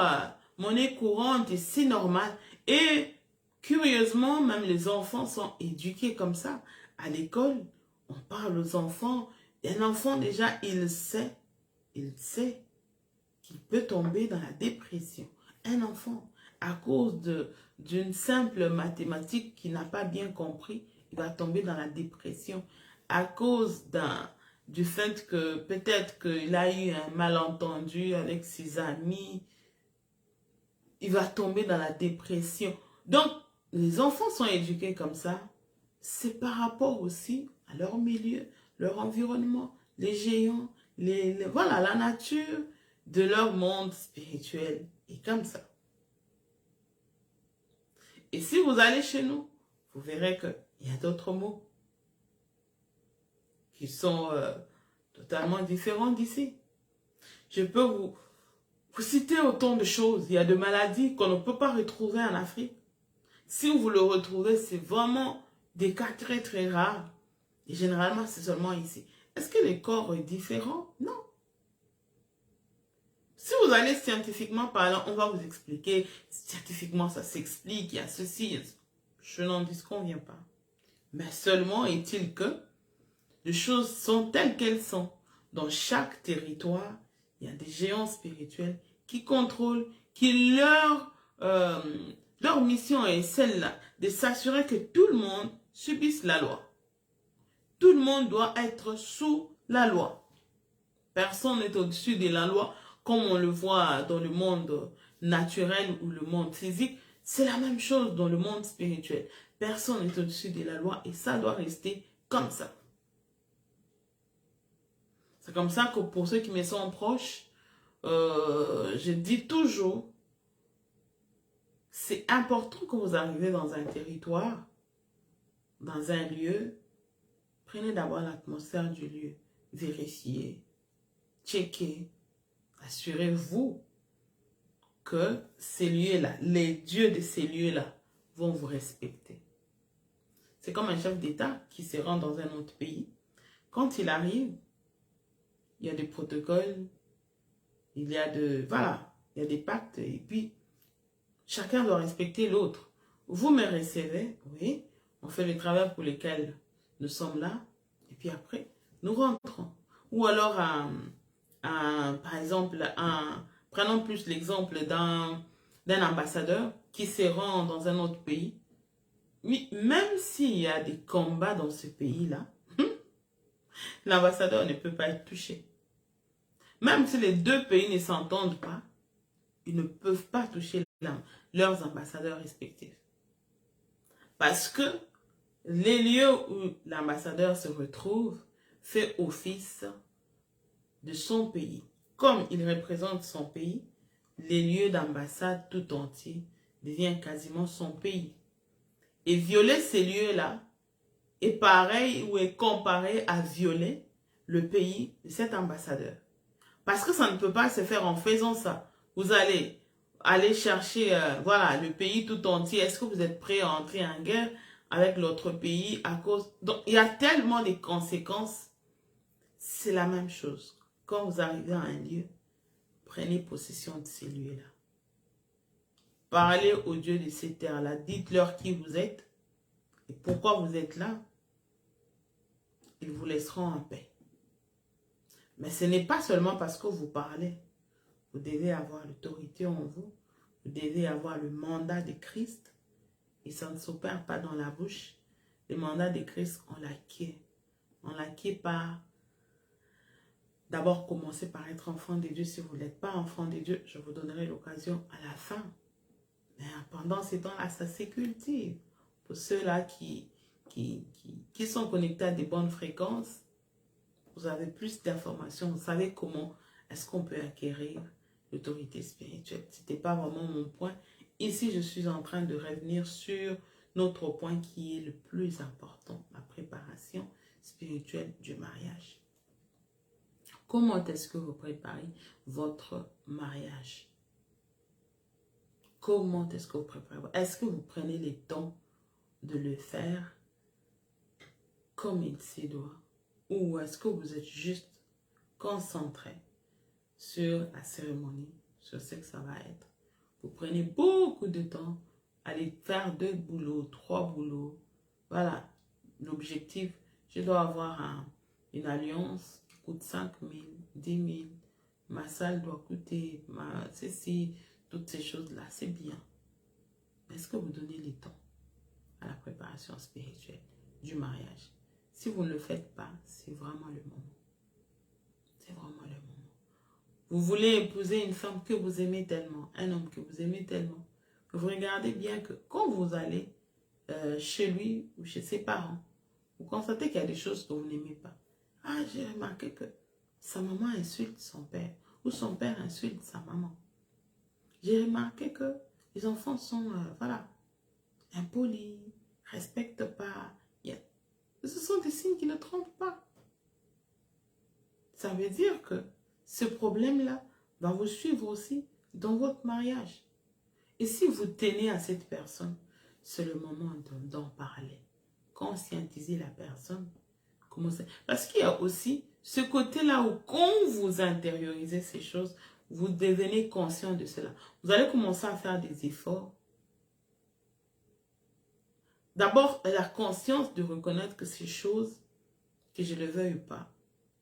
monnaie courante et c'est normal. Et curieusement, même les enfants sont éduqués comme ça. À l'école, on parle aux enfants. Un enfant, déjà, il sait qu'il peut tomber dans la dépression. Un enfant, à cause d'une simple mathématique qu'il n'a pas bien compris, il va tomber dans la dépression. À cause du fait que peut-être qu'il a eu un malentendu avec ses amis, il va tomber dans la dépression. Donc, les enfants sont éduqués comme ça. C'est par rapport aussi à leur milieu, leur environnement, les géants, voilà, la nature de leur monde spirituel. Et comme ça. Et si vous allez chez nous, vous verrez qu'il y a d'autres mots qui sont totalement différents d'ici. Je peux vous citer autant de choses. Il y a des maladies qu'on ne peut pas retrouver en Afrique. Si vous le retrouvez, c'est vraiment des cas très très rares. Et généralement, c'est seulement ici. Est-ce que le corps est différent? Non. Si vous allez scientifiquement parlant, on va vous expliquer. Scientifiquement, ça s'explique. Il y a ceci. Je n'en disconviens pas. Mais seulement est-il que les choses sont telles qu'elles sont. Dans chaque territoire, il y a des géants spirituels qui contrôlent, qui leur mission est celle-là, de s'assurer que tout le monde subisse la loi. Tout le monde doit être sous la loi. Personne n'est au-dessus de la loi, comme on le voit dans le monde naturel ou le monde physique. C'est la même chose dans le monde spirituel. Personne n'est au-dessus de la loi et ça doit rester comme ça. C'est comme ça que pour ceux qui me sont proches, je dis toujours, c'est important que vous arrivez dans un territoire, dans un lieu, prenez d'abord l'atmosphère du lieu, vérifiez, checkez, assurez-vous que ces lieux-là, les dieux de ces lieux-là vont vous respecter. C'est comme un chef d'État qui se rend dans un autre pays. Quand il arrive, il y a des protocoles, il y a il y a des pactes et puis chacun doit respecter l'autre. Vous me recevez, oui, on fait le travail pour lequel nous sommes là et puis après, nous rentrons. Ou alors, par exemple, prenons plus l'exemple d'un ambassadeur qui se rend dans un autre pays. Oui, même s'il y a des combats dans ce pays-là, l'ambassadeur ne peut pas être touché. Même si les deux pays ne s'entendent pas, ils ne peuvent pas toucher leurs ambassadeurs respectifs. Parce que les lieux où l'ambassadeur se retrouve fait office de son pays. Comme il représente son pays, les lieux d'ambassade tout entier deviennent quasiment son pays. Et violer ces lieux-là est pareil ou est comparé à violer le pays de cet ambassadeur. Parce que ça ne peut pas se faire en faisant ça. Vous allez aller chercher voilà, le pays tout entier. Est-ce que vous êtes prêt à entrer en guerre avec l'autre pays à cause... Donc, il y a tellement de conséquences. C'est la même chose. Quand vous arrivez à un lieu, prenez possession de ces lieux-là. Parlez aux dieux de ces terres-là. Dites-leur qui vous êtes et pourquoi vous êtes là. Ils vous laisseront en paix. Mais ce n'est pas seulement parce que vous parlez. Vous devez avoir l'autorité en vous. Vous devez avoir le mandat de Christ. Et ça ne s'opère pas dans la bouche. Le mandat de Christ, on l'acquiert. On l'acquiert par... D'abord, commencer par être enfant de Dieu. Si vous n'êtes pas enfant de Dieu, je vous donnerai l'occasion à la fin. Mais pendant ces temps-là, ça se cultive. Pour ceux-là qui sont connectés à des bonnes fréquences, vous avez plus d'informations. Vous savez comment est-ce qu'on peut acquérir l'autorité spirituelle. Ce n'était pas vraiment mon point. Ici, je suis en train de revenir sur notre point qui est le plus important, la préparation spirituelle du mariage. Comment est-ce que vous préparez votre mariage? Comment est-ce que vous préparez? Est-ce que vous prenez le temps de le faire comme il se doit? Ou est-ce que vous êtes juste concentré sur la cérémonie, sur ce que ça va être? Vous prenez beaucoup de temps à aller faire 2 boulots, 3 boulots. Voilà, l'objectif, je dois avoir une alliance qui coûte 5 000, 10 000. Ma salle doit coûter, ceci, toutes ces choses-là, c'est bien. Est-ce que vous donnez le temps à la préparation spirituelle du mariage? Si vous ne le faites pas, c'est vraiment le moment. C'est vraiment le moment. Vous voulez épouser une femme que vous aimez tellement, un homme que vous aimez tellement, que vous regardez bien que quand vous allez chez lui ou chez ses parents, vous constatez qu'il y a des choses que vous n'aimez pas. Ah, j'ai remarqué que sa maman insulte son père ou son père insulte sa maman. J'ai remarqué que les enfants sont, voilà, impolis, ne respectent pas. Ce sont des signes qui ne trompent pas. Ça veut dire que ce problème-là va vous suivre aussi dans votre mariage. Et si vous tenez à cette personne, c'est le moment d'en parler. Conscientiser la personne. Parce qu'il y a aussi ce côté-là où quand vous intériorisez ces choses, vous devenez conscient de cela. Vous allez commencer à faire des efforts. D'abord, la conscience de reconnaître que ces choses, que je le veuille ou pas,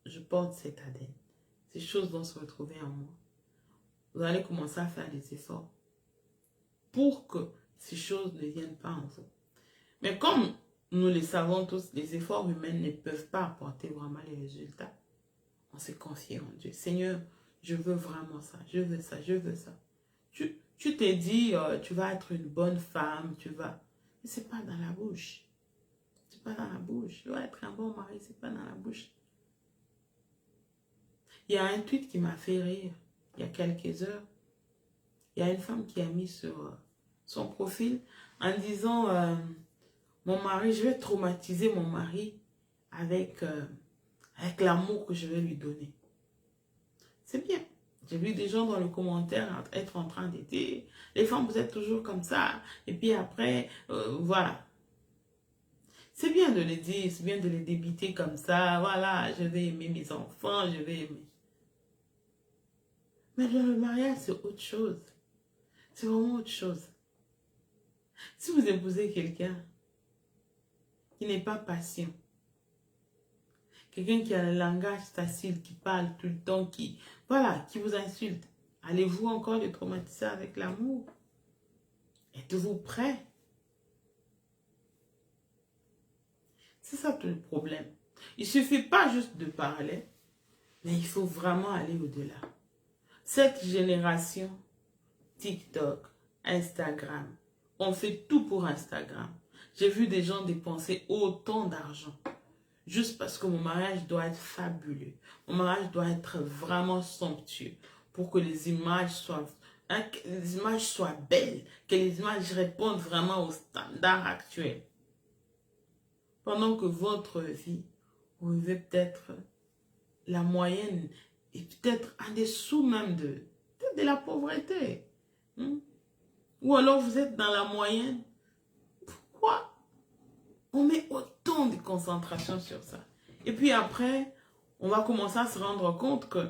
je porte cet ADN. Ces choses vont se retrouver en moi. Vous allez commencer à faire des efforts pour que ces choses ne viennent pas en vous. Mais comme nous le savons tous, les efforts humains ne peuvent pas apporter vraiment les résultats. On s'est confié en Dieu. Seigneur, je veux vraiment ça, je veux ça, je veux ça. Tu t'es dit, tu vas être une bonne femme, tu vas... Mais ce n'est pas dans la bouche. C'est pas dans la bouche. Tu vas être un bon mari, c'est pas dans la bouche. Il y a un tweet qui m'a fait rire il y a quelques heures. Il y a une femme qui a mis sur son profil en disant mon mari, je vais traumatiser mon mari avec l'amour que je vais lui donner. C'est bien. J'ai vu des gens dans le commentaire être en train de dire les femmes, vous êtes toujours comme ça. Et puis après, voilà. C'est bien de le dire, c'est bien de les débiter comme ça. Voilà, je vais aimer mes enfants, je vais aimer. Mais le mariage, c'est autre chose. C'est vraiment autre chose. Si vous épousez quelqu'un qui n'est pas patient, quelqu'un qui a un langage facile, qui parle tout le temps, qui vous insulte, allez-vous encore le traumatiser avec l'amour? Êtes-vous prêt? C'est ça tout le problème. Il ne suffit pas juste de parler, mais il faut vraiment aller au-delà. Cette génération, TikTok, Instagram, on fait tout pour Instagram. J'ai vu des gens dépenser autant d'argent juste parce que mon mariage doit être fabuleux. Mon mariage doit être vraiment somptueux pour que les images soient belles, que les images répondent vraiment aux standards actuels. Pendant que votre vie, vous vivez peut-être la moyenne et peut-être en dessous même de la pauvreté. Ou alors vous êtes dans la moyenne. Pourquoi On met autant de concentration sur ça. Et puis après, on va commencer à se rendre compte que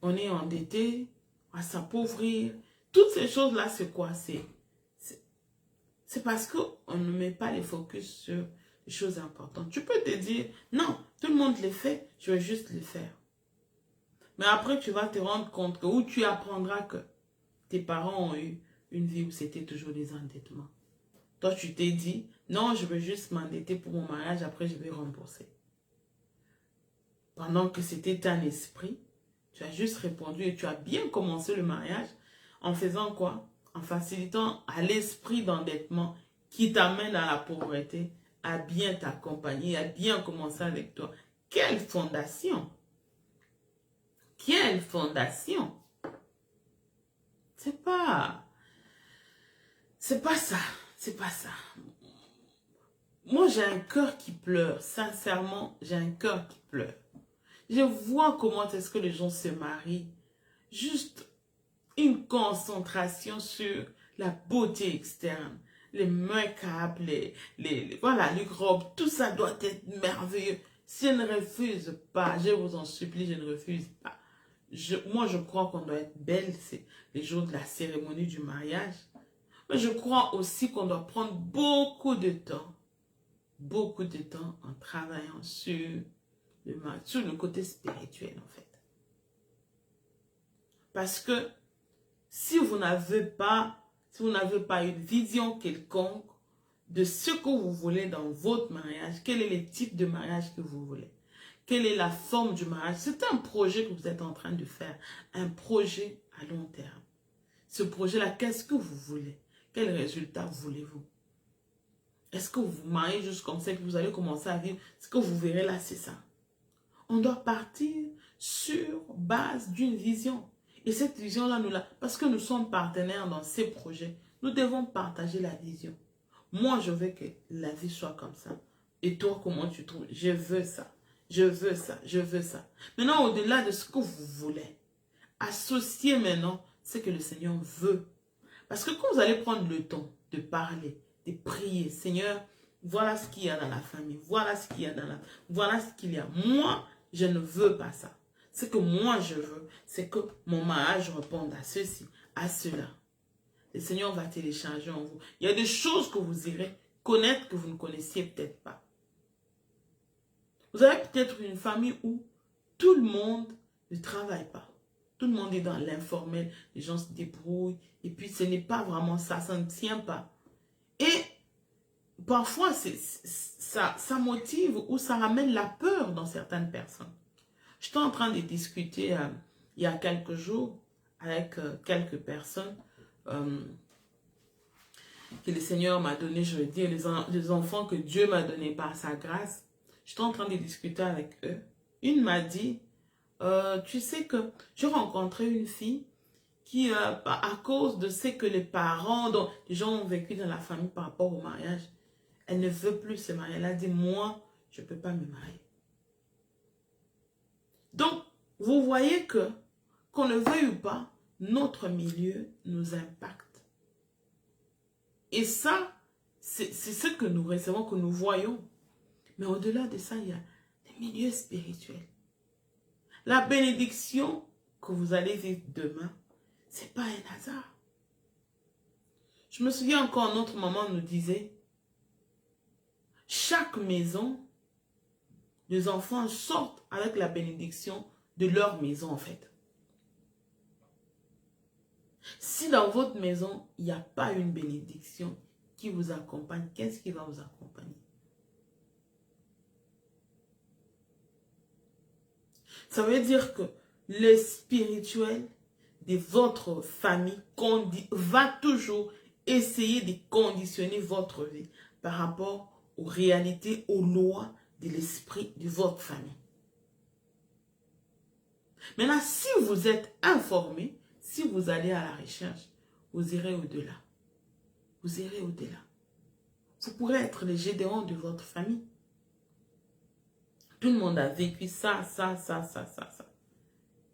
on est endetté, à s'appauvrir. Toutes ces choses-là, c'est quoi? C'est parce qu'on ne met pas les focus sur les choses importantes. Tu peux te dire, non, tout le monde les fait, je vais juste les faire. Mais après, tu vas te rendre compte que, ou tu apprendras que tes parents ont eu une vie où c'était toujours des endettements. Toi, tu t'es dit, non, je veux juste m'endetter pour mon mariage, après je vais rembourser. Pendant que c'était un esprit, tu as juste répondu et tu as bien commencé le mariage en faisant quoi? En facilitant à l'esprit d'endettement qui t'amène à la pauvreté, à bien t'accompagner, à bien commencer avec toi. Quelle fondation! Quelle fondation! C'est pas ça. C'est pas ça. Moi, j'ai un cœur qui pleure. Sincèrement, j'ai un cœur qui pleure. Je vois comment est-ce que les gens se marient. Juste une concentration sur la beauté externe. Les make-up, voilà, les robes, tout ça doit être merveilleux. Si je ne refuse pas, je vous en supplie, je ne refuse pas. Moi, je crois qu'on doit être belle, c'est les jours de la cérémonie du mariage. Mais je crois aussi qu'on doit prendre beaucoup de temps en travaillant sur le côté spirituel, en fait. Parce que si vous n'avez pas une vision quelconque de ce que vous voulez dans votre mariage, quel est le type de mariage que vous voulez, quelle est la forme du mariage, c'est un projet que vous êtes en train de faire, un projet à long terme. Ce projet-là, qu'est-ce que vous voulez? Quel résultat voulez-vous? Est-ce que vous vous mariez juste comme ça que vous allez commencer à vivre? Ce que vous verrez là, c'est ça. On doit partir sur base d'une vision. Et cette vision-là, parce que nous sommes partenaires dans ces projets, nous devons partager la vision. Moi, je veux que la vie soit comme ça. Et toi, comment tu trouves? Je veux ça. Je veux ça. Je veux ça. Maintenant, au-delà de ce que vous voulez, associez maintenant ce que le Seigneur veut. Parce que quand vous allez prendre le temps de parler, de prier, Seigneur, voilà ce qu'il y a dans la famille, voilà ce qu'il y a voilà ce qu'il y a. Moi, je ne veux pas ça. Ce que moi je veux, c'est que mon mariage réponde à ceci, à cela. Le Seigneur va télécharger en vous. Il y a des choses que vous irez connaître que vous ne connaissiez peut-être pas. Vous avez peut-être une famille où tout le monde ne travaille pas. Tout le monde est dans l'informel, les gens se débrouillent, et puis ce n'est pas vraiment ça, ça ne tient pas. Et parfois, ça motive ou ça ramène la peur dans certaines personnes. J'étais en train de discuter il y a quelques jours avec quelques personnes que le Seigneur m'a donné, je veux dire, les enfants que Dieu m'a donné par sa grâce. J'étais en train de discuter avec eux. Une m'a dit, tu sais que j'ai rencontré une fille qui, à cause de ce que les parents, donc les gens ont vécu dans la famille par rapport au mariage, elle ne veut plus se marier. Elle a dit, moi, je ne peux pas me marier. Donc, vous voyez que, qu'on ne veuille ou pas, notre milieu nous impacte. Et ça, c'est ce que nous recevons, que nous voyons. Mais au-delà de ça, il y a les milieux spirituels. La bénédiction que vous allez vivre demain, ce n'est pas un hasard. Je me souviens encore, notre maman nous disait, chaque maison, les enfants sortent avec la bénédiction de leur maison en fait. Si dans votre maison, il n'y a pas une bénédiction qui vous accompagne, qu'est-ce qui va vous accompagner? Ça veut dire que le spirituel de votre famille va toujours essayer de conditionner votre vie par rapport aux réalités, aux lois de l'esprit de votre famille. Maintenant, si vous êtes informé, si vous allez à la recherche, vous irez au-delà. Vous irez au-delà. Vous pourrez être le Gédéon de votre famille. Tout le monde a vécu ça.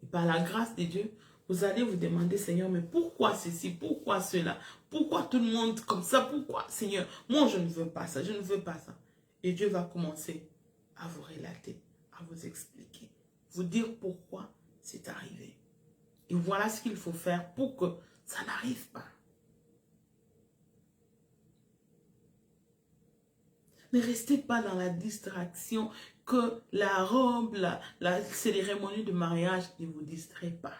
Et par la grâce de Dieu, vous allez vous demander, Seigneur, mais pourquoi ceci, pourquoi cela? Pourquoi tout le monde comme ça? Pourquoi, Seigneur? Moi, je ne veux pas ça, je ne veux pas ça. Et Dieu va commencer à vous relater, à vous expliquer, vous dire pourquoi c'est arrivé. Et voilà ce qu'il faut faire pour que ça n'arrive pas. Ne restez pas dans la distraction, que la robe, la cérémonie de mariage ne vous distrait pas.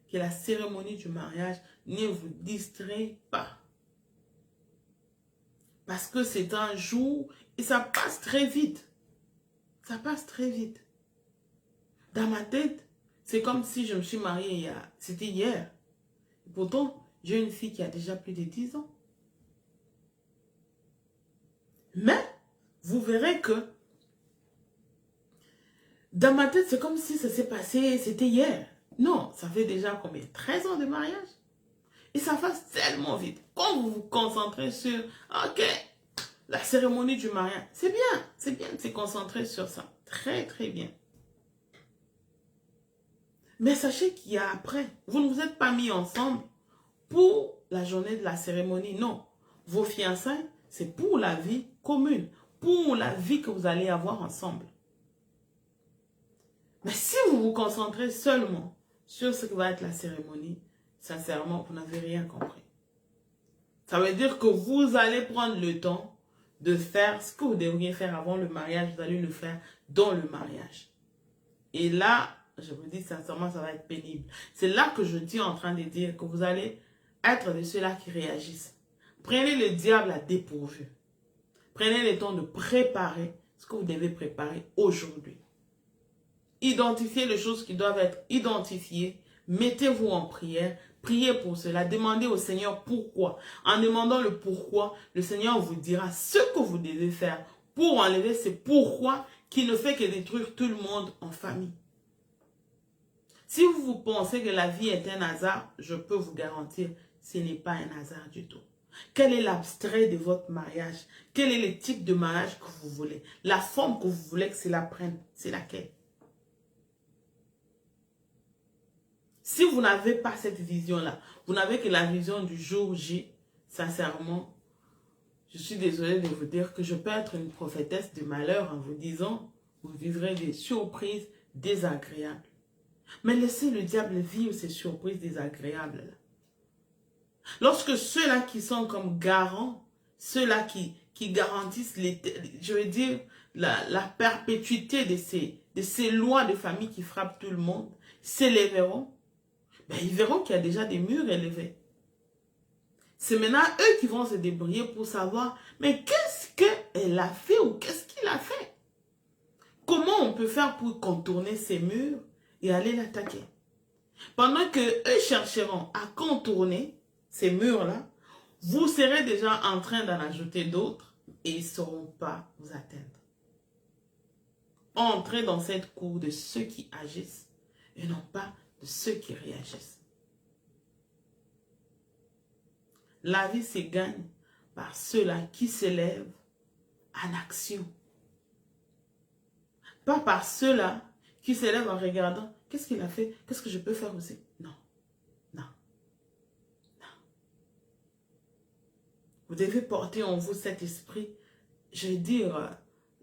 Que la cérémonie du mariage ne vous distrait pas. Parce que c'est un jour et ça passe très vite. Ça passe très vite. Dans ma tête, c'est comme si je me suis mariée c'était hier. Et pourtant, j'ai une fille qui a déjà plus de 10 ans. Mais, vous verrez que dans ma tête, c'est comme si ça s'est passé, c'était hier. Non, ça fait déjà combien? 13 ans de mariage. Et ça passe tellement vite. Quand vous vous concentrez sur, ok, la cérémonie du mariage, c'est bien de se concentrer sur ça. Très, très bien. Mais sachez qu'il y a après. Vous ne vous êtes pas mis ensemble pour la journée de la cérémonie. Non. Vos fiançailles, c'est pour la vie commune. Pour la vie que vous allez avoir ensemble. Mais si vous vous concentrez seulement sur ce que va être la cérémonie, sincèrement, vous n'avez rien compris. Ça veut dire que vous allez prendre le temps de faire ce que vous devriez faire avant le mariage. Vous allez le faire dans le mariage. Et là, je vous dis sincèrement, ça va être pénible. C'est là que je suis en train de dire que vous allez être de ceux-là qui réagissent. Prenez le diable à dépourvu. Prenez le temps de préparer ce que vous devez préparer aujourd'hui. Identifiez les choses qui doivent être identifiées. Mettez-vous en prière. Priez pour cela. Demandez au Seigneur pourquoi. En demandant le pourquoi, le Seigneur vous dira ce que vous devez faire pour enlever ce pourquoi qui ne fait que détruire tout le monde en famille. Si vous pensez que la vie est un hasard, je peux vous garantir, ce n'est pas un hasard du tout. Quel est l'abstrait de votre mariage? Quel est le type de mariage que vous voulez? La forme que vous voulez que cela prenne, c'est laquelle? Si vous n'avez pas cette vision-là, vous n'avez que la vision du jour J, sincèrement, je suis désolée de vous dire que je peux être une prophétesse de malheur en vous disant, vous vivrez des surprises désagréables. Mais laissez le diable vivre ces surprises désagréables. Lorsque ceux-là qui sont comme garants, ceux-là qui garantissent, je veux dire, la perpétuité de ces lois de famille qui frappent tout le monde, s'élèveront, ben, ils verront qu'il y a déjà des murs élevés. C'est maintenant eux qui vont se débrouiller pour savoir, mais qu'est-ce qu'elle a fait ou qu'est-ce qu'il a fait? Comment on peut faire pour contourner ces murs et aller l'attaquer? Pendant que eux chercheront à contourner ces murs-là, vous serez déjà en train d'en ajouter d'autres et ils ne sauront pas vous atteindre. Entrez dans cette cour de ceux qui agissent et non pas de ceux qui réagissent. La vie se gagne par ceux-là qui s'élèvent en action. Pas par ceux-là qui s'élèvent en regardant qu'est-ce qu'il a fait, qu'est-ce que je peux faire aussi. Non, non, non. Vous devez porter en vous cet esprit, je veux dire,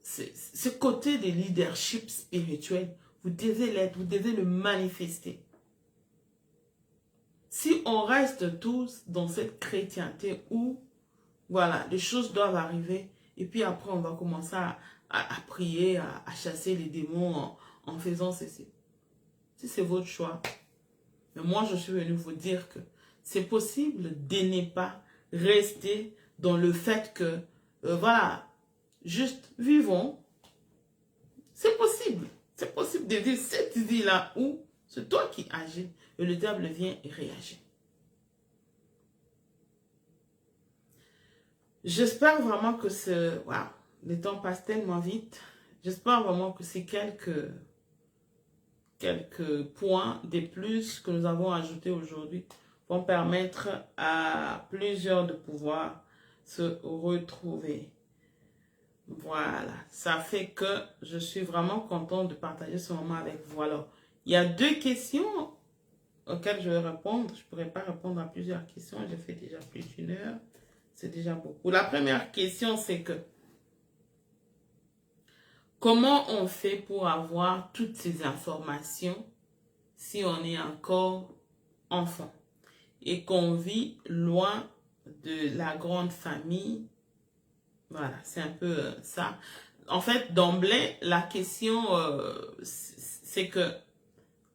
ce côté de leadership spirituel. Vous devez l'être, vous devez le manifester. Si on reste tous dans cette chrétienté où, voilà, les choses doivent arriver, et puis après on va commencer à prier, à chasser les démons en faisant ceci. Si c'est votre choix. Mais moi, je suis venu vous dire que c'est possible de ne pas rester dans le fait que, voilà, juste vivons. C'est possible. C'est possible de vivre cette vie-là où c'est toi qui agis et le diable vient et réagit. J'espère vraiment que le temps passe tellement vite. J'espère vraiment que ces quelques points de plus que nous avons ajoutés aujourd'hui vont permettre à plusieurs de pouvoir se retrouver. Voilà, ça fait que je suis vraiment contente de partager ce moment avec vous. Alors, il y a 2 questions auxquelles je vais répondre. Je ne pourrais pas répondre à plusieurs questions. J'ai fait déjà plus d'1 heure. C'est déjà beaucoup. La première question, c'est que Comment on fait pour avoir toutes ces informations si on est encore enfant et qu'on vit loin de la grande famille? Voilà, c'est un peu ça. En fait, d'emblée, la question, c'est que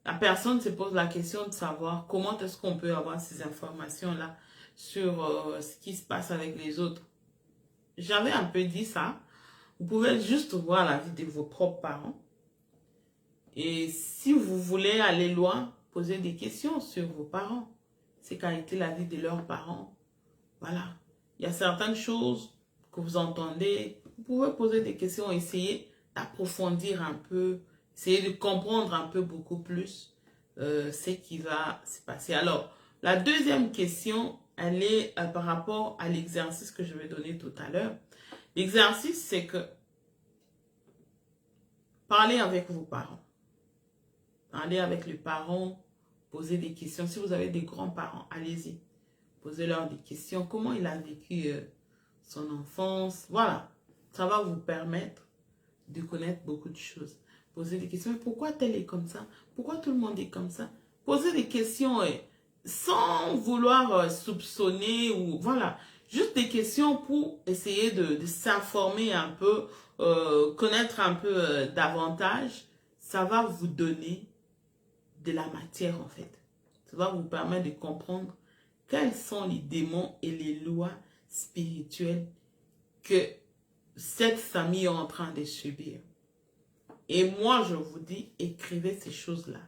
la personne se pose la question de savoir comment est-ce qu'on peut avoir ces informations-là sur ce qui se passe avec les autres. J'avais un peu dit ça. Vous pouvez juste voir la vie de vos propres parents. Et si vous voulez aller loin, posez des questions sur vos parents. C'est qu'a été la vie de leurs parents. Voilà. Il y a certaines choses que vous entendez. Vous pouvez poser des questions, essayer d'approfondir un peu, essayer de comprendre un peu beaucoup plus ce qui va se passer. Alors, la deuxième question, elle est par rapport à l'exercice que je vais donner tout à l'heure. L'exercice, c'est que parlez avec vos parents. Parlez avec les parents, posez des questions. Si vous avez des grands-parents, allez-y. Posez-leur des questions. Comment il a vécu son enfance? Voilà. Ça va vous permettre de connaître beaucoup de choses. Posez des questions. Pourquoi tel est comme ça? Pourquoi tout le monde est comme ça? Posez des questions sans vouloir soupçonner ou voilà. Juste des questions pour essayer de s'informer un peu, connaître un peu davantage. Ça va vous donner de la matière en fait. Ça va vous permettre de comprendre quels sont les démons et les lois spirituelles que cette famille est en train de subir. Et moi, je vous dis, écrivez ces choses-là.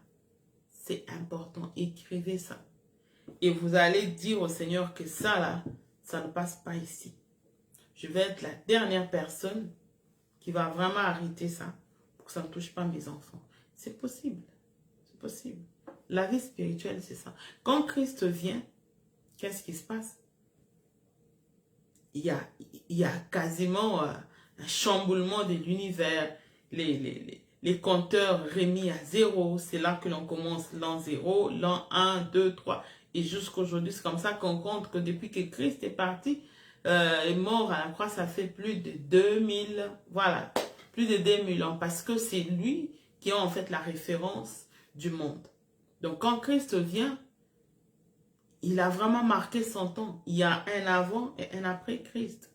C'est important, écrivez ça. Et vous allez dire au Seigneur que ça, là, ça ne passe pas ici. Je vais être la dernière personne qui va vraiment arrêter ça pour que ça ne touche pas mes enfants. C'est possible. C'est possible. La vie spirituelle, c'est ça. Quand Christ vient, qu'est-ce qui se passe? Il y a quasiment un chamboulement de l'univers. Les compteurs remis à zéro. C'est là que l'on commence l'an 0, l'an 1, 2, 3. Et jusqu'aujourd'hui, c'est comme ça qu'on compte que depuis que Christ est parti, est mort à la croix, ça fait plus de 2000, voilà, plus de 2000 ans. Parce que c'est lui qui est en fait la référence du monde. Donc quand Christ vient, il a vraiment marqué son temps. Il y a un avant et un après Christ.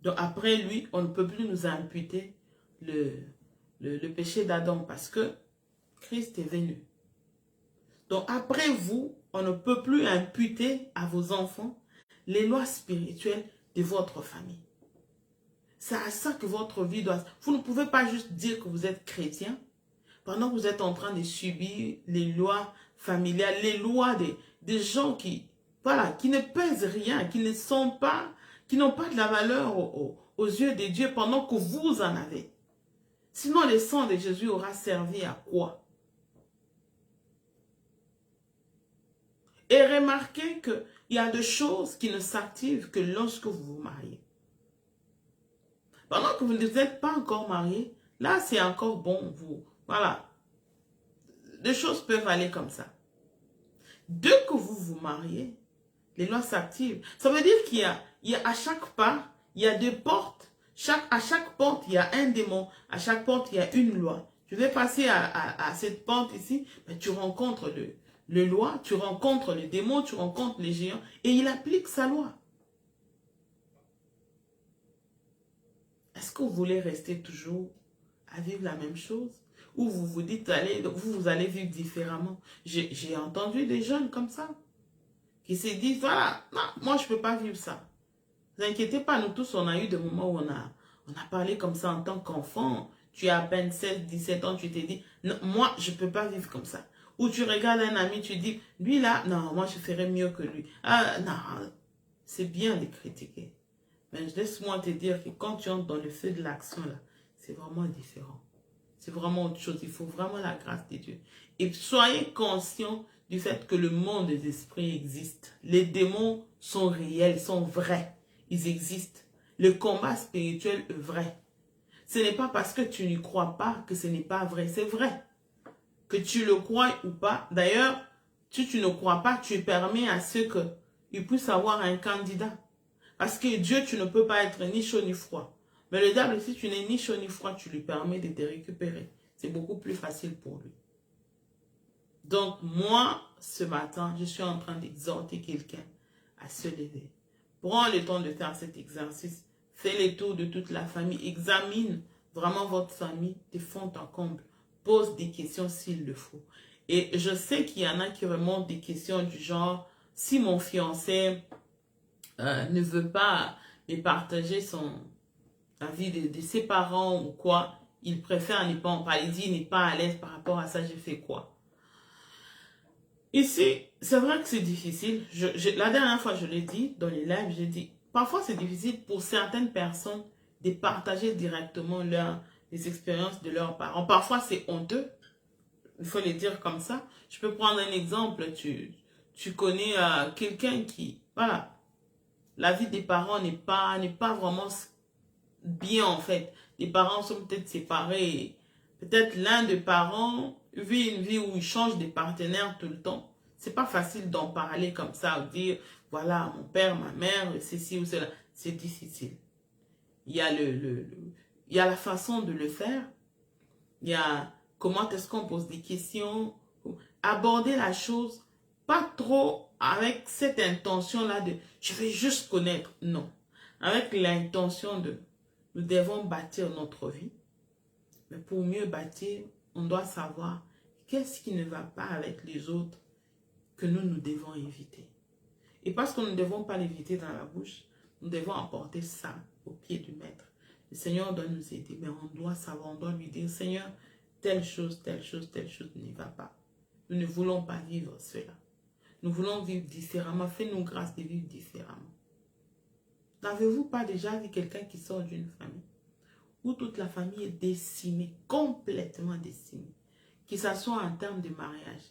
Donc après lui, on ne peut plus nous imputer le péché d'Adam parce que Christ est venu. Donc après vous, on ne peut plus imputer à vos enfants les lois spirituelles de votre famille. C'est à ça que votre vie doit... Vous ne pouvez pas juste dire que vous êtes chrétien pendant que vous êtes en train de subir les lois familiales, les lois des gens qui, voilà, qui ne pèsent rien, qui ne sont pas, qui n'ont pas de la valeur aux yeux de Dieu pendant que vous en avez. Sinon, le sang de Jésus aura servi à quoi? Et remarquez qu'il y a des choses qui ne s'activent que lorsque vous vous mariez. Pendant que vous ne êtes pas encore marié, là, c'est encore bon, vous. Voilà. Les choses peuvent aller comme ça. Dès que vous vous mariez, les lois s'activent. Ça veut dire qu'il y a à chaque pas, il y a des portes. À chaque porte, il y a un démon. À chaque porte, il y a une loi. Je vais passer à cette porte ici, mais tu rencontres le loi, tu rencontres le démon, tu rencontres les géants, et il applique sa loi. Est-ce que vous voulez rester toujours à vivre la même chose? Ou vous vous dites, vous allez vivre différemment? J'ai entendu des jeunes comme ça, qui se disent, voilà, non, moi je ne peux pas vivre ça. Ne vous inquiétez pas, nous tous, on a eu des moments où on a parlé comme ça en tant qu'enfant. Tu as à peine 16, 17 ans, tu t'es dit, non, moi je ne peux pas vivre comme ça. Ou tu regardes un ami, tu dis, lui là, non, moi je ferais mieux que lui. Ah non, c'est bien de critiquer. Mais laisse-moi te dire que quand tu entres dans le feu de l'action, là, c'est vraiment différent. C'est vraiment autre chose. Il faut vraiment la grâce de Dieu. Et soyez conscients du fait que le monde des esprits existe. Les démons sont réels, sont vrais. Ils existent. Le combat spirituel est vrai. Ce n'est pas parce que tu n'y crois pas que ce n'est pas vrai. C'est vrai. Que tu le crois ou pas. D'ailleurs, si tu ne crois pas, tu permets à ceux qu'ils puissent avoir un candidat. Parce que Dieu, tu ne peux pas être ni chaud ni froid. Mais le diable, si tu n'es ni chaud ni froid, tu lui permets de te récupérer. C'est beaucoup plus facile pour lui. Donc, moi, ce matin, je suis en train d'exhorter quelqu'un à se lever. Prends le temps de faire cet exercice. Fais le tour de toute la famille. Examine vraiment votre famille de fond en comble. Pose des questions s'il le faut. Et je sais qu'il y en a qui remontent des questions du genre, si mon fiancé ne veut pas me partager la vie de ses parents ou quoi, il préfère ne pas en parler, il dit, il n'est pas à l'aise par rapport à ça, j'ai fait quoi? Ici, c'est vrai que c'est difficile. La dernière fois, je l'ai dit dans les lives, j'ai dit, parfois c'est difficile pour certaines personnes de partager directement les expériences de leurs parents. Parfois, c'est honteux. Il faut le dire comme ça. Je peux prendre un exemple. Tu connais quelqu'un qui, voilà, la vie des parents n'est pas vraiment bien en fait. Les parents sont peut-être séparés. Peut-être l'un des parents vit une vie où il change de partenaire tout le temps. C'est pas facile d'en parler comme ça, ou dire, voilà, mon père, ma mère, ceci ou cela. C'est difficile. Il y a il y a la façon de le faire. Il y a comment est-ce qu'on pose des questions. Aborder la chose, pas trop avec cette intention-là de, je vais juste connaître. Non. Avec l'intention de, nous devons bâtir notre vie. Mais pour mieux bâtir, on doit savoir qu'est-ce qui ne va pas avec les autres que nous devons éviter. Et parce que nous ne devons pas l'éviter dans la bouche, nous devons apporter ça au pied du maître. Le Seigneur doit nous aider, mais on doit savoir, on doit lui dire, Seigneur, telle chose n'y va pas. Nous ne voulons pas vivre cela. Nous voulons vivre différemment. Fais-nous grâce de vivre différemment. N'avez-vous pas déjà vu quelqu'un qui sort d'une famille où toute la famille est décimée, complètement décimée, que ce soit en termes de mariage,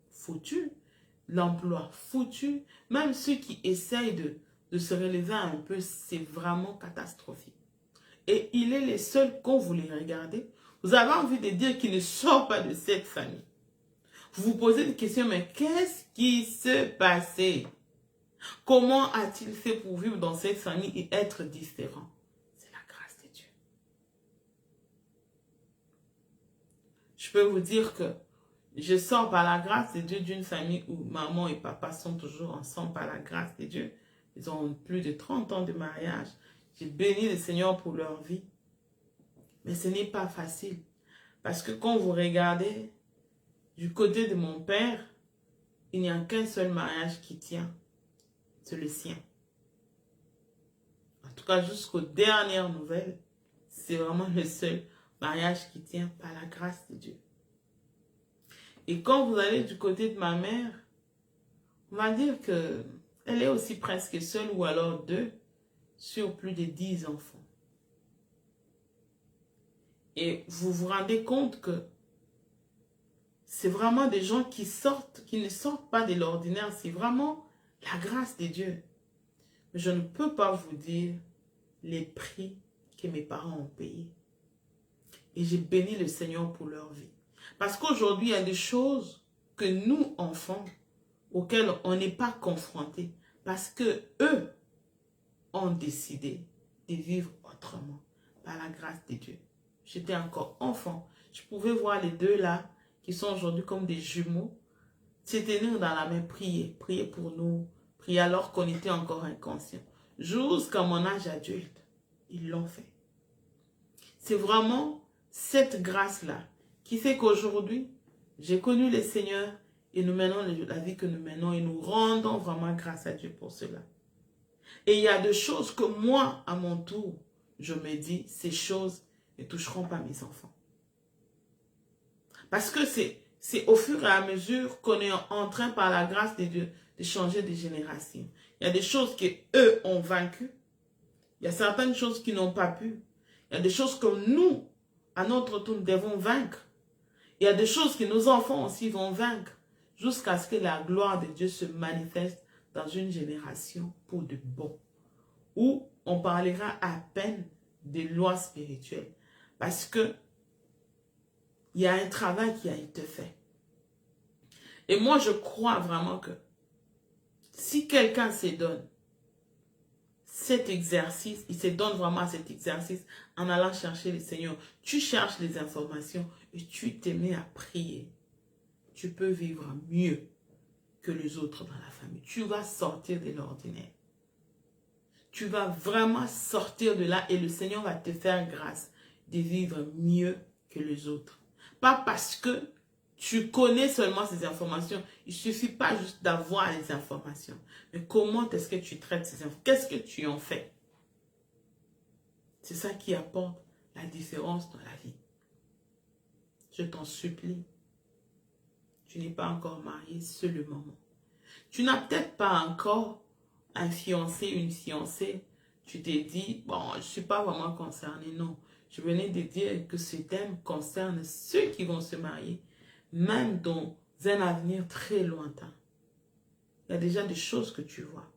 foutu, l'emploi, foutu, même ceux qui essayent de se relever un peu, c'est vraiment catastrophique. Et il est le seul, quand vous les regardez, vous avez envie de dire qu'il ne sort pas de cette famille. Vous vous posez des questions, mais qu'est-ce qui se passait? Comment a-t-il fait pour vivre dans cette famille et être différent? C'est la grâce de Dieu. Je peux vous dire que je sors par la grâce de Dieu d'une famille où maman et papa sont toujours ensemble par la grâce de Dieu. Ils ont plus de 30 ans de mariage. J'ai béni le Seigneur pour leur vie. Mais ce n'est pas facile. Parce que quand vous regardez, du côté de mon père, il n'y a qu'un seul mariage qui tient. C'est le sien. En tout cas, jusqu'aux dernières nouvelles, c'est vraiment le seul mariage qui tient par la grâce de Dieu. Et quand vous allez du côté de ma mère, on va dire que elle est aussi presque seule ou alors deux sur plus de 10 enfants. Et vous vous rendez compte que c'est vraiment des gens qui ne sortent pas de l'ordinaire. C'est vraiment la grâce de Dieu. Je ne peux pas vous dire les prix que mes parents ont payés. Et j'ai béni le Seigneur pour leur vie. Parce qu'aujourd'hui, il y a des choses que nous, enfants, auxquelles on n'est pas confrontés. Parce que eux ont décidé de vivre autrement. Par la grâce de Dieu. J'étais encore enfant. Je pouvais voir les deux là, qui sont aujourd'hui comme des jumeaux, se tenir dans la main, prier pour nous, prier alors qu'on était encore inconscients. Jusqu'à mon âge adulte, ils l'ont fait. C'est vraiment cette grâce-là qui fait qu'aujourd'hui, j'ai connu le Seigneur et nous menons la vie que nous menons et nous rendons vraiment grâce à Dieu pour cela. Et il y a des choses que moi, à mon tour, je me dis, ces choses ne toucheront pas mes enfants. Parce que c'est au fur et à mesure qu'on est en train, par la grâce de Dieu, de changer de génération. Il y a des choses qu'eux ont vaincues. Il y a certaines choses qu'ils n'ont pas pu. Il y a des choses que nous, à notre tour, nous devons vaincre. Il y a des choses que nos enfants aussi vont vaincre. Jusqu'à ce que la gloire de Dieu se manifeste dans une génération pour de bon. Où on parlera à peine des lois spirituelles. Parce que il y a un travail qui a été fait. Et moi, je crois vraiment que si quelqu'un se donne, cet exercice, il se donne vraiment à cet exercice en allant chercher le Seigneur. Tu cherches les informations et tu te mets à prier. Tu peux vivre mieux que les autres dans la famille. Tu vas sortir de l'ordinaire. Tu vas vraiment sortir de là et le Seigneur va te faire grâce de vivre mieux que les autres. Pas parce que tu connais seulement ces informations. Il ne suffit pas juste d'avoir les informations. Mais comment est-ce que tu traites ces informations? Qu'est-ce que tu en fais? C'est ça qui apporte la différence dans la vie. Je t'en supplie. Tu n'es pas encore marié, c'est le moment. Tu n'as peut-être pas encore un fiancé, une fiancée. Tu t'es dit, bon, je ne suis pas vraiment concernée. Non, je venais de dire que ce thème concerne ceux qui vont se marier, même dans un avenir très lointain. Il y a déjà des choses que tu vois.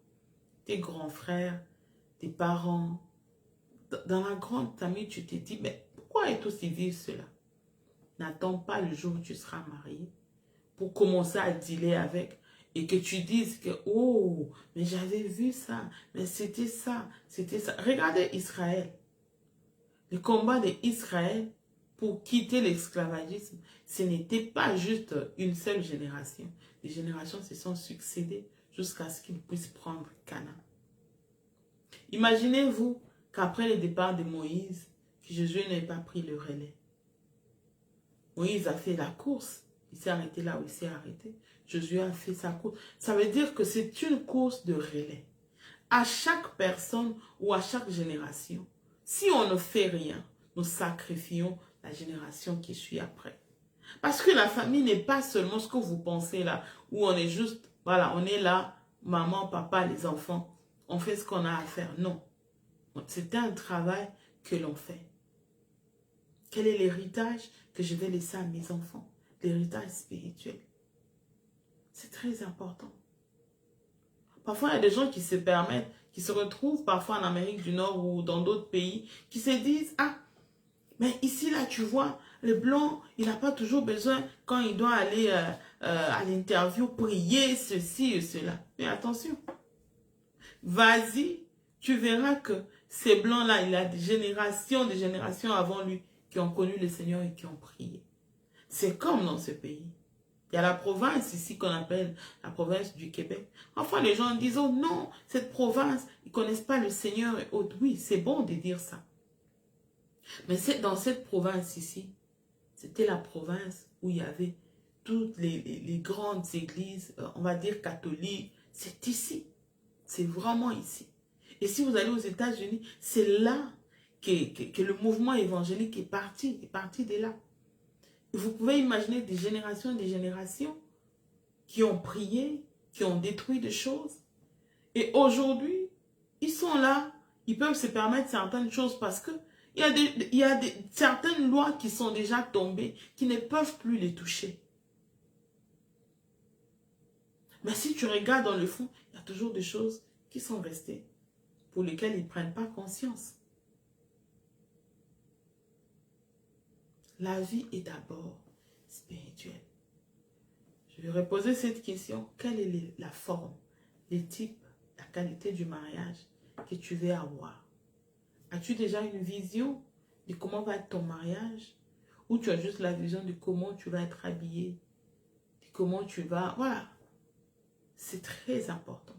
Tes grands frères, tes parents. Dans la grande famille, tu te dis, mais pourquoi est aussi vivre cela? N'attends pas le jour où tu seras marié pour commencer à dealer avec et que tu dises que, oh, mais j'avais vu ça, mais c'était ça, c'était ça. Regardez Israël. Le combat d'Israël pour quitter l'esclavagisme, ce n'était pas juste une seule génération. Les générations se sont succédées jusqu'à ce qu'ils puissent prendre Canaan. Imaginez-vous qu'après le départ de Moïse, que Josué n'ait pas pris le relais. Moïse a fait la course. Il s'est arrêté là où il s'est arrêté. Josué a fait sa course. Ça veut dire que c'est une course de relais. À chaque personne ou à chaque génération, si on ne fait rien, nous sacrifions la génération qui suit après. Parce que la famille n'est pas seulement ce que vous pensez là, où on est juste, voilà, on est là, maman, papa, les enfants, on fait ce qu'on a à faire. Non. C'est un travail que l'on fait. Quel est l'héritage que je vais laisser à mes enfants? L'héritage spirituel. C'est très important. Parfois, il y a des gens qui se permettent, qui se retrouvent parfois en Amérique du Nord ou dans d'autres pays, qui se disent, ah, mais ici, là, tu vois, le blanc, il n'a pas toujours besoin, quand il doit aller à l'interview, prier ceci et cela. Mais attention, vas-y, tu verras que ces blancs-là, il y a des générations avant lui qui ont connu le Seigneur et qui ont prié. C'est comme dans ce pays. Il y a la province ici qu'on appelle la province du Québec. Parfois, les gens disent, oh non, cette province, ils ne connaissent pas le Seigneur et autres. Oui, c'est bon de dire ça. Mais dans cette province ici, c'était la province où il y avait toutes les grandes églises, on va dire catholiques. C'est ici. C'est vraiment ici. Et si vous allez aux États-Unis, c'est là que le mouvement évangélique est parti de là. Vous pouvez imaginer des générations qui ont prié, qui ont détruit des choses. Et aujourd'hui, ils sont là, ils peuvent se permettre certaines choses parce que il y a certaines lois qui sont déjà tombées, qui ne peuvent plus les toucher. Mais si tu regardes dans le fond, il y a toujours des choses qui sont restées, pour lesquelles ils ne prennent pas conscience. La vie est d'abord spirituelle. Je vais reposer cette question. Quelle est la forme, les types, la qualité du mariage que tu veux avoir? As-tu déjà une vision de comment va être ton mariage? Ou tu as juste la vision de comment tu vas être habillé? De comment tu vas... Voilà. C'est très important.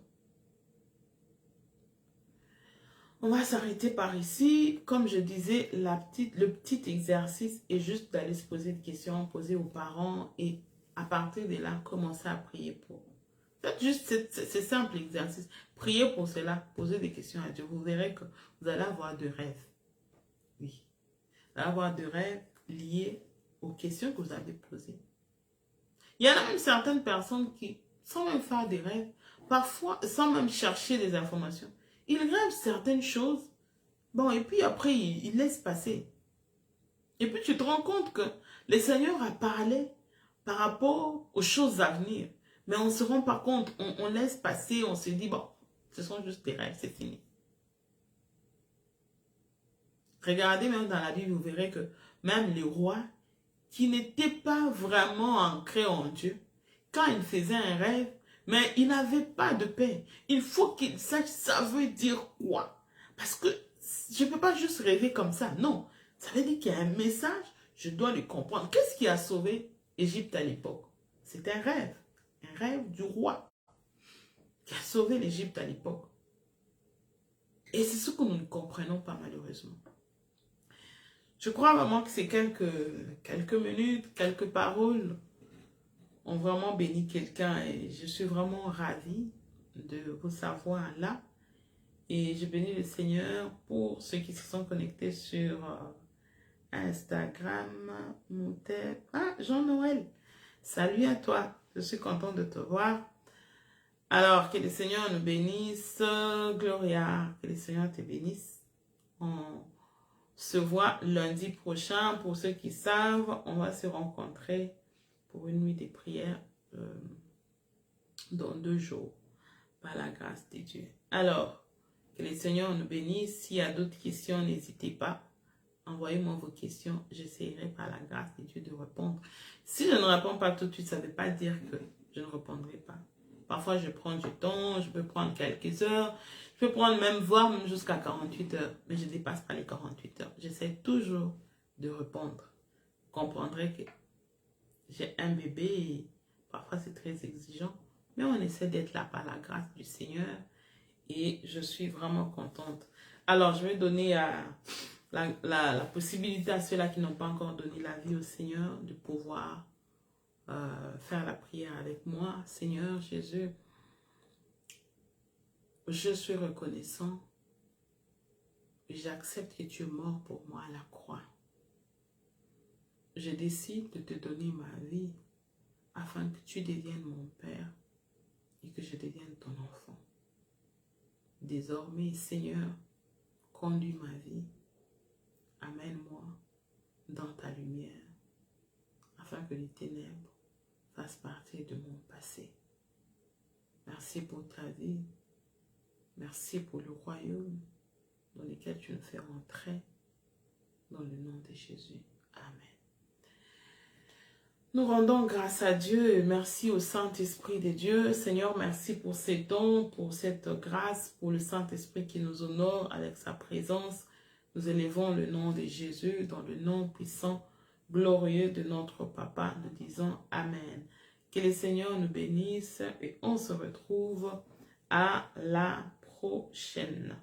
On va s'arrêter par ici. Comme je disais, le petit exercice est juste d'aller se poser des questions, poser aux parents et à partir de là, commencer à prier pour. Faites juste ce simple exercice. Priez pour cela, posez des questions à Dieu. Vous verrez que vous allez avoir de rêves. Oui. Vous allez avoir de rêves liés aux questions que vous avez posées. Il y en a même certaines personnes qui, sans même faire des rêves, parfois, sans même chercher des informations, ils rêvent certaines choses, bon, et puis après, ils laissent passer. Et puis tu te rends compte que le Seigneur a parlé par rapport aux choses à venir. Mais on ne se rend pas compte, on laisse passer, on se dit, bon, ce sont juste des rêves, c'est fini. Regardez même dans la Bible, vous verrez que même les rois qui n'étaient pas vraiment ancrés en Dieu, quand ils faisaient un rêve, Mais il n'avait pas de paix. Il faut qu'il sache ça veut dire quoi. Parce que je ne peux pas juste rêver comme ça. Non. Ça veut dire qu'il y a un message. Je dois le comprendre. Qu'est-ce qui a sauvé l'Égypte à l'époque? C'est un rêve. Un rêve du roi qui a sauvé l'Égypte à l'époque. Et c'est ce que nous ne comprenons pas malheureusement. Je crois vraiment que ces quelques minutes, quelques paroles ont vraiment béni quelqu'un et je suis vraiment ravie de vous savoir là. Et je bénis le Seigneur pour ceux qui se sont connectés sur Instagram. Ah, Jean-Noël, salut à toi, je suis contente de te voir. Alors, que le Seigneur nous bénisse, Gloria, que le Seigneur te bénisse. On se voit lundi prochain. Pour ceux qui savent, on va se rencontrer pour une nuit de prière dans 2 jours, par la grâce de Dieu. Alors, que le Seigneur nous bénisse. S'il y a d'autres questions, n'hésitez pas. Envoyez-moi vos questions. J'essaierai par la grâce de Dieu de répondre. Si je ne réponds pas tout de suite, ça ne veut pas dire que je ne répondrai pas. Parfois, je prends du temps, je peux prendre quelques heures. Je peux prendre voire jusqu'à 48 heures. Mais je ne dépasse pas les 48 heures. J'essaie toujours de répondre. Vous comprendrez que j'ai un bébé et parfois c'est très exigeant. Mais on essaie d'être là par la grâce du Seigneur. Et je suis vraiment contente. Alors, je vais donner la possibilité à ceux-là qui n'ont pas encore donné la vie au Seigneur de pouvoir faire la prière avec moi. Seigneur Jésus, je suis reconnaissant. J'accepte que tu es mort pour moi à la croix. Je décide de te donner ma vie afin que tu deviennes mon Père et que je devienne ton enfant. Désormais, Seigneur, conduis ma vie. Amène-moi dans ta lumière afin que les ténèbres fassent partie de mon passé. Merci pour ta vie. Merci pour le royaume dans lequel tu nous fais rentrer. Dans le nom de Jésus. Amen. Nous rendons grâce à Dieu et merci au Saint-Esprit de Dieu. Seigneur, merci pour ces dons, pour cette grâce, pour le Saint-Esprit qui nous honore avec sa présence. Nous élevons le nom de Jésus dans le nom puissant, glorieux de notre Papa. Nous disons Amen. Que le Seigneur nous bénisse et on se retrouve à la prochaine.